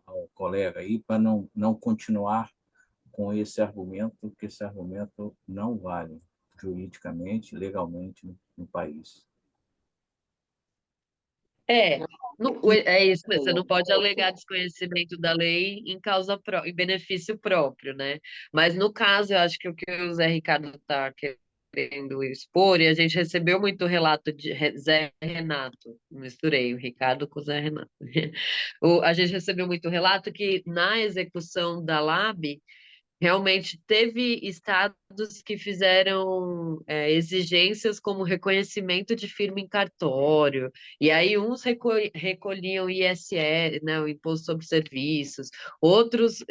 B: ao colega aí para não continuar com esse argumento, porque esse argumento não vale juridicamente, legalmente no país.
A: É isso, você não pode alegar desconhecimento da lei em benefício próprio, né? Mas no caso, eu acho que o que o Zé Ricardo está querendo expor, e a gente recebeu muito relato de Zé Renato, misturei o Ricardo com o Zé Renato. A gente recebeu muito relato que na execução da LAB, realmente teve estados que fizeram exigências como reconhecimento de firma em cartório, e aí uns recolhiam ISS, né, o Imposto sobre Serviços, outros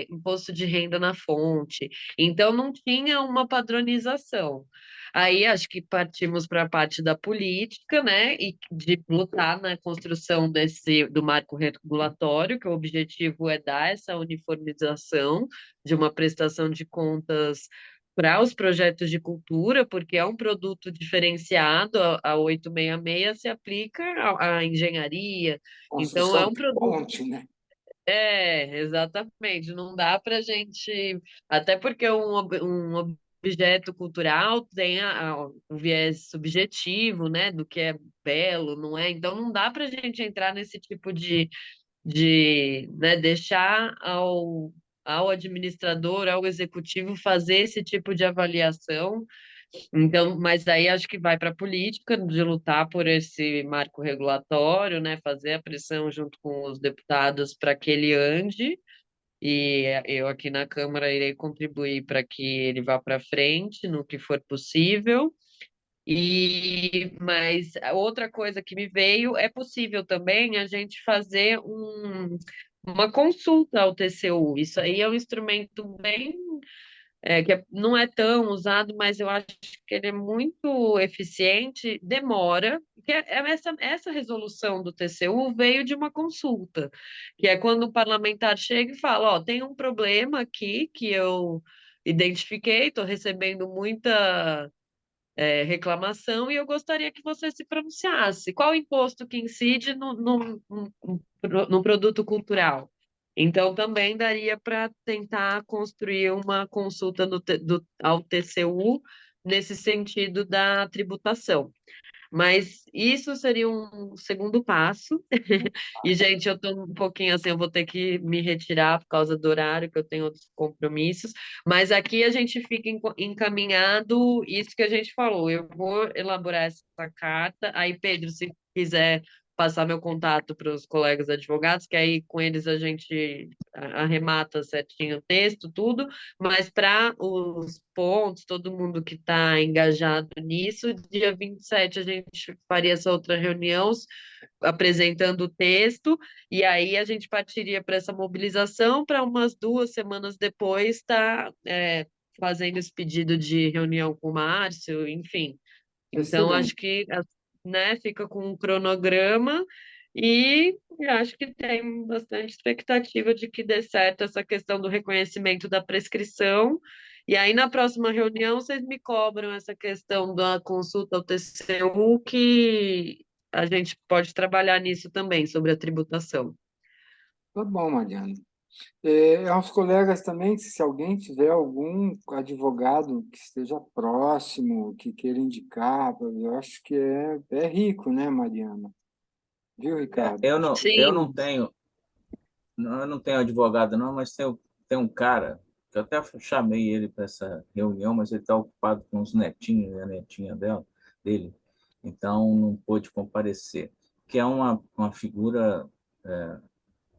A: Imposto de Renda na Fonte, então não tinha uma padronização. Aí acho que partimos para a parte da política, né, e de lutar na construção do marco regulatório, que o objetivo é dar essa uniformização de uma prestação de contas para os projetos de cultura, porque é um produto diferenciado, a 866 se aplica à engenharia, então é
E: Construção
A: um
E: de
A: produto.
E: ponte, né?
A: Exatamente. Não dá para gente. Até porque um objeto cultural tem o viés subjetivo, né, do que é belo, não é? Então não dá para a gente entrar nesse tipo né, deixar ao administrador, ao executivo fazer esse tipo de avaliação. Então, mas daí acho que vai para a política de lutar por esse marco regulatório, né, fazer a pressão junto com os deputados para que ele ande, e eu aqui na Câmara irei contribuir para que ele vá para frente no que for possível. Mas a outra coisa que me veio é possível também a gente fazer uma consulta ao TCU. Isso aí é um instrumento bem não é tão usado, mas eu acho que ele é muito eficiente, demora, essa resolução do TCU veio de uma consulta, que é quando o parlamentar chega e fala, ó, tem um problema aqui que eu identifiquei, estou recebendo muita reclamação e eu gostaria que você se pronunciasse. Qual o imposto que incide no produto cultural? Então, também daria para tentar construir uma consulta ao TCU nesse sentido da tributação. Mas isso seria um segundo passo. E, gente, eu estou um pouquinho assim, eu vou ter que me retirar por causa do horário, que eu tenho outros compromissos. Mas aqui a gente fica encaminhado isso que a gente falou. Eu vou elaborar essa carta. Aí, Pedro, se quiser passar meu contato para os colegas advogados, que aí com eles a gente arremata certinho o texto, tudo. Mas para os pontos, todo mundo que está engajado nisso, dia 27 a gente faria essa outra reunião apresentando o texto, e aí a gente partiria para essa mobilização para umas 2 semanas depois estar fazendo esse pedido de reunião com o Márcio, enfim. Então, acho
E: Excelente.
A: que né, fica com um cronograma e acho que tem bastante expectativa de que dê certo essa questão do reconhecimento da prescrição. E aí, na próxima reunião, vocês me cobram essa questão da consulta ao TCU, que a gente pode trabalhar nisso também, sobre a tributação.
E: Tá bom, Mariana. Aos colegas também, se alguém tiver algum advogado que esteja próximo, que queira indicar, eu acho que é rico, né, Mariana? Viu, Ricardo?
A: Sim,
B: Eu não tenho advogado, não, mas tem um cara, que eu até chamei ele para essa reunião, mas ele está ocupado com os netinhos e a netinha dele, então não pôde comparecer, que é uma figura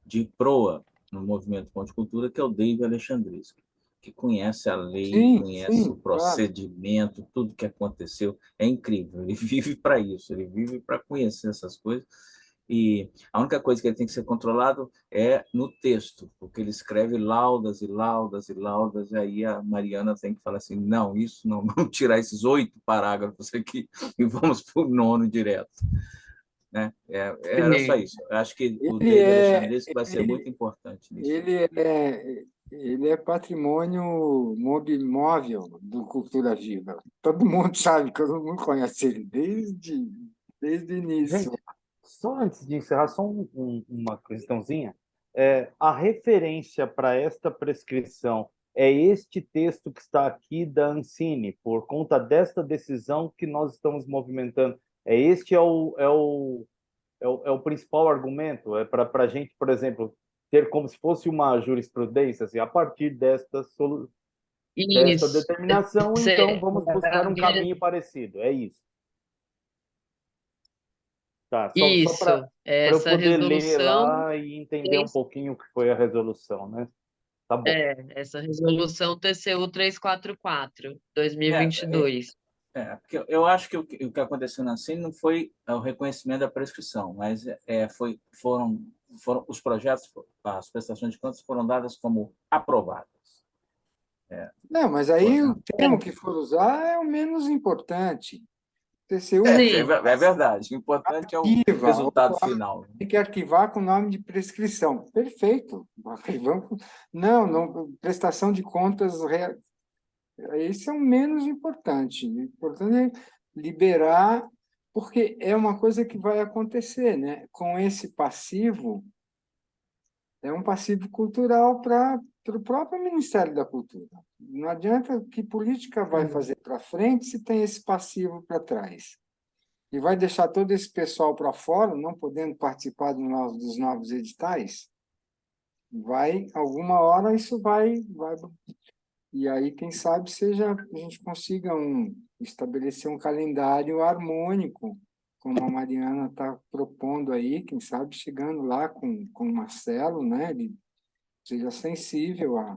B: de proa no movimento Ponte Cultura, que é o David Alexandrisco, que conhece a lei,
E: Sim,
B: conhece o
E: sim, claro.
B: procedimento, tudo que aconteceu. É incrível, ele vive para isso, ele vive para conhecer essas coisas. E a única coisa que ele tem que ser controlado é no texto, porque ele escreve laudas e laudas e laudas, e aí a Mariana tem que falar assim, não, isso não, vamos tirar esses 8 parágrafos aqui e vamos para o 9º direto. Né? Era só
A: sim.
B: isso. Eu acho que o
E: Ele
B: David
E: é,
B: Alexandre vai ser muito importante nisso.
E: ele é patrimônio móvel do Cultura Viva. Todo mundo sabe, todo mundo conhece ele desde o início.
F: Gente, só antes de encerrar, só uma questãozinha. A referência para esta prescrição é este texto que está aqui da Ancine, por conta desta decisão que nós estamos movimentando. Este é o principal argumento, para a gente, por exemplo, ter como se fosse uma jurisprudência, assim, a partir desta
A: Isso.
F: determinação, então vamos buscar um caminho parecido. É isso. Tá, só para
A: Isso.
F: eu
A: Essa
F: poder ler
A: resolução
F: lá e entender um pouquinho o que foi a resolução, né? Tá bom.
A: essa resolução TCU 344,
B: É, é,
A: 2022.
B: porque eu acho que o que aconteceu na CIN não foi o reconhecimento da prescrição, mas foram os projetos, as prestações de contas foram dadas como aprovadas.
E: Não, mas aí o termo que for usar é o menos importante. TCU
A: Sim,
B: É verdade. O importante é o
E: arquiva,
B: resultado
E: ou
B: final.
E: tem que arquivar com nome de prescrição. Perfeito. Arquivamos. Não, prestação de contas. Esse é o menos importante. O importante é liberar, porque é uma coisa que vai acontecer, né? Com esse passivo, é um passivo cultural para o próprio Ministério da Cultura. Não adianta que política vai fazer para frente se tem esse passivo para trás. E vai deixar todo esse pessoal para fora, não podendo participar dos novos editais? Alguma hora isso vai. E aí, quem sabe, a gente consiga estabelecer um calendário harmônico, como a Mariana está propondo aí, quem sabe chegando lá com o Marcelo, né? Ele seja sensível a,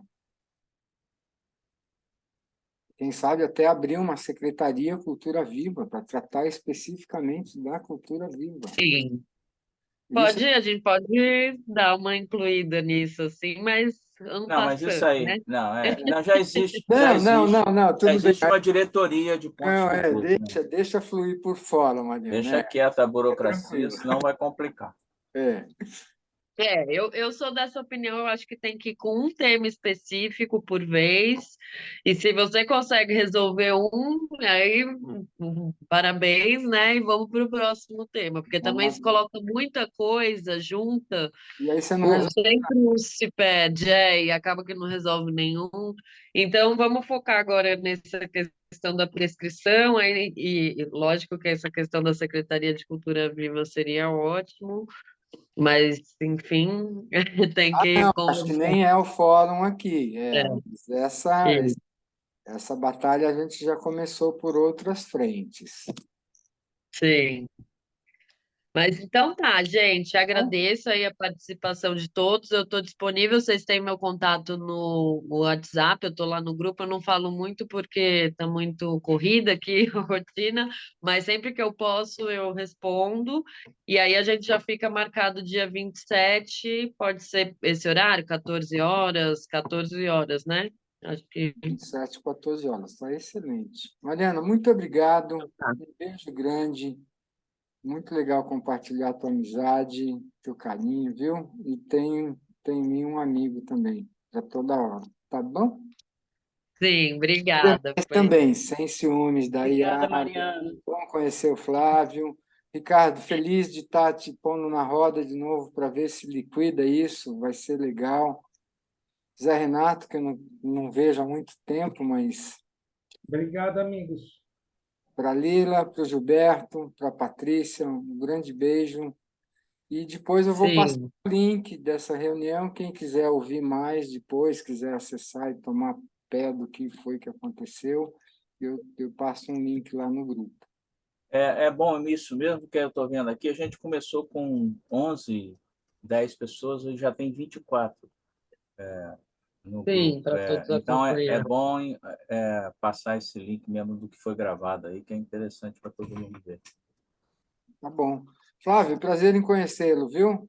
E: quem sabe, até abrir uma Secretaria Cultura Viva, para tratar especificamente da cultura viva.
A: sim.
E: Isso,
A: A gente pode dar uma incluída nisso, assim, mas ano
B: Não, mas isso
A: passando,
B: aí,
A: né?
B: não, já existe,
E: não,
B: já
E: tudo bem.
B: existe uma diretoria de pontos
E: Não,
B: culturais, né?
E: deixa fluir por fora, Mariana.
B: Deixa quieta a burocracia,
E: Tranquilo.
B: senão vai complicar.
E: É,
A: Eu sou dessa opinião, eu acho que tem que ir com um tema específico por vez, e se você consegue resolver aí parabéns, né? E vamos para o próximo tema, porque também se coloca muita coisa junta,
E: e aí você não resolve.
A: sempre um se perde, e acaba que não resolve nenhum. Então, vamos focar agora nessa questão da prescrição, e lógico que essa questão da Secretaria de Cultura Viva seria ótimo. Mas, enfim, tem que
E: Acho que
A: conversar.
E: nem é o fórum aqui.
A: É,
E: Mas
A: e-
E: essa batalha a gente já começou por outras frentes.
A: sim. Mas então tá, gente.
E: Então,
A: Agradeço aí a participação de todos. Eu estou disponível. Vocês têm meu contato no WhatsApp. Eu estou lá no grupo. Eu não falo muito porque está muito corrida aqui a rotina, mas sempre que eu posso, eu respondo. E aí a gente já fica marcado dia 27. Pode ser esse horário, 14 horas, 14 horas, né? Acho que
E: 27, 14 horas. Está excelente. Mariana, muito obrigado.
A: tá.
E: Um beijo grande. Muito legal compartilhar a tua amizade, teu carinho, viu? E tem em mim um amigo também, já toda hora. Tá bom?
A: Sim, obrigada.
E: Mas
A: Foi.
E: também, sem ciúmes da
H: Obrigada,
E: Yara.
H: Mariana.
E: Bom conhecer o Flávio. Ricardo, feliz de estar te pondo na roda de novo para ver se liquida isso, vai ser legal. Zé Renato, que eu não vejo há muito tempo, mas
D: Obrigado, amigos.
E: para a Lila, para o Gilberto, para a Patrícia, um grande beijo. E depois eu vou passar
A: Sim,
E: o link dessa reunião. Quem quiser ouvir mais depois, quiser acessar e tomar pé do que foi que aconteceu, eu passo um link lá no grupo.
B: É bom isso mesmo que eu estou vendo aqui. A gente começou com 11, 10 pessoas e já tem 24 no grupo.
A: sim, para todos
B: Então, é
A: acompanhar.
B: bom passar esse link mesmo do que foi gravado aí, que é interessante para todo mundo ver.
E: Tá bom. Flávio, prazer em conhecê-lo, viu?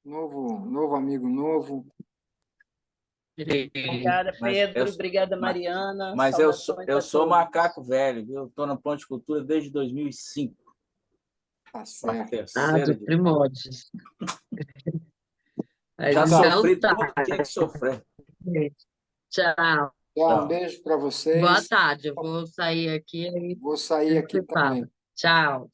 E: Novo amigo novo.
H: Obrigada, Pedro. Obrigada, Mariana.
B: Mas
H: Saudações
B: eu
H: a
B: sou
H: todos.
B: macaco velho, viu? Estou na Ponte Cultura desde 2005,
E: Tá
B: a
E: certo.
B: terceira
A: Dos
B: de...
A: primórdios. Mas
B: Já
A: então
B: sofri
A: tá,
B: tudo que tinha que sofrer.
A: gente. Tchau.
E: Tchau, um
B: Tchau.
E: beijo para
A: Boa
E: vocês.
A: tarde. Eu vou sair aqui e
E: Vou sair
A: a
E: aqui
A: gente se fala.
E: também.
A: Tchau.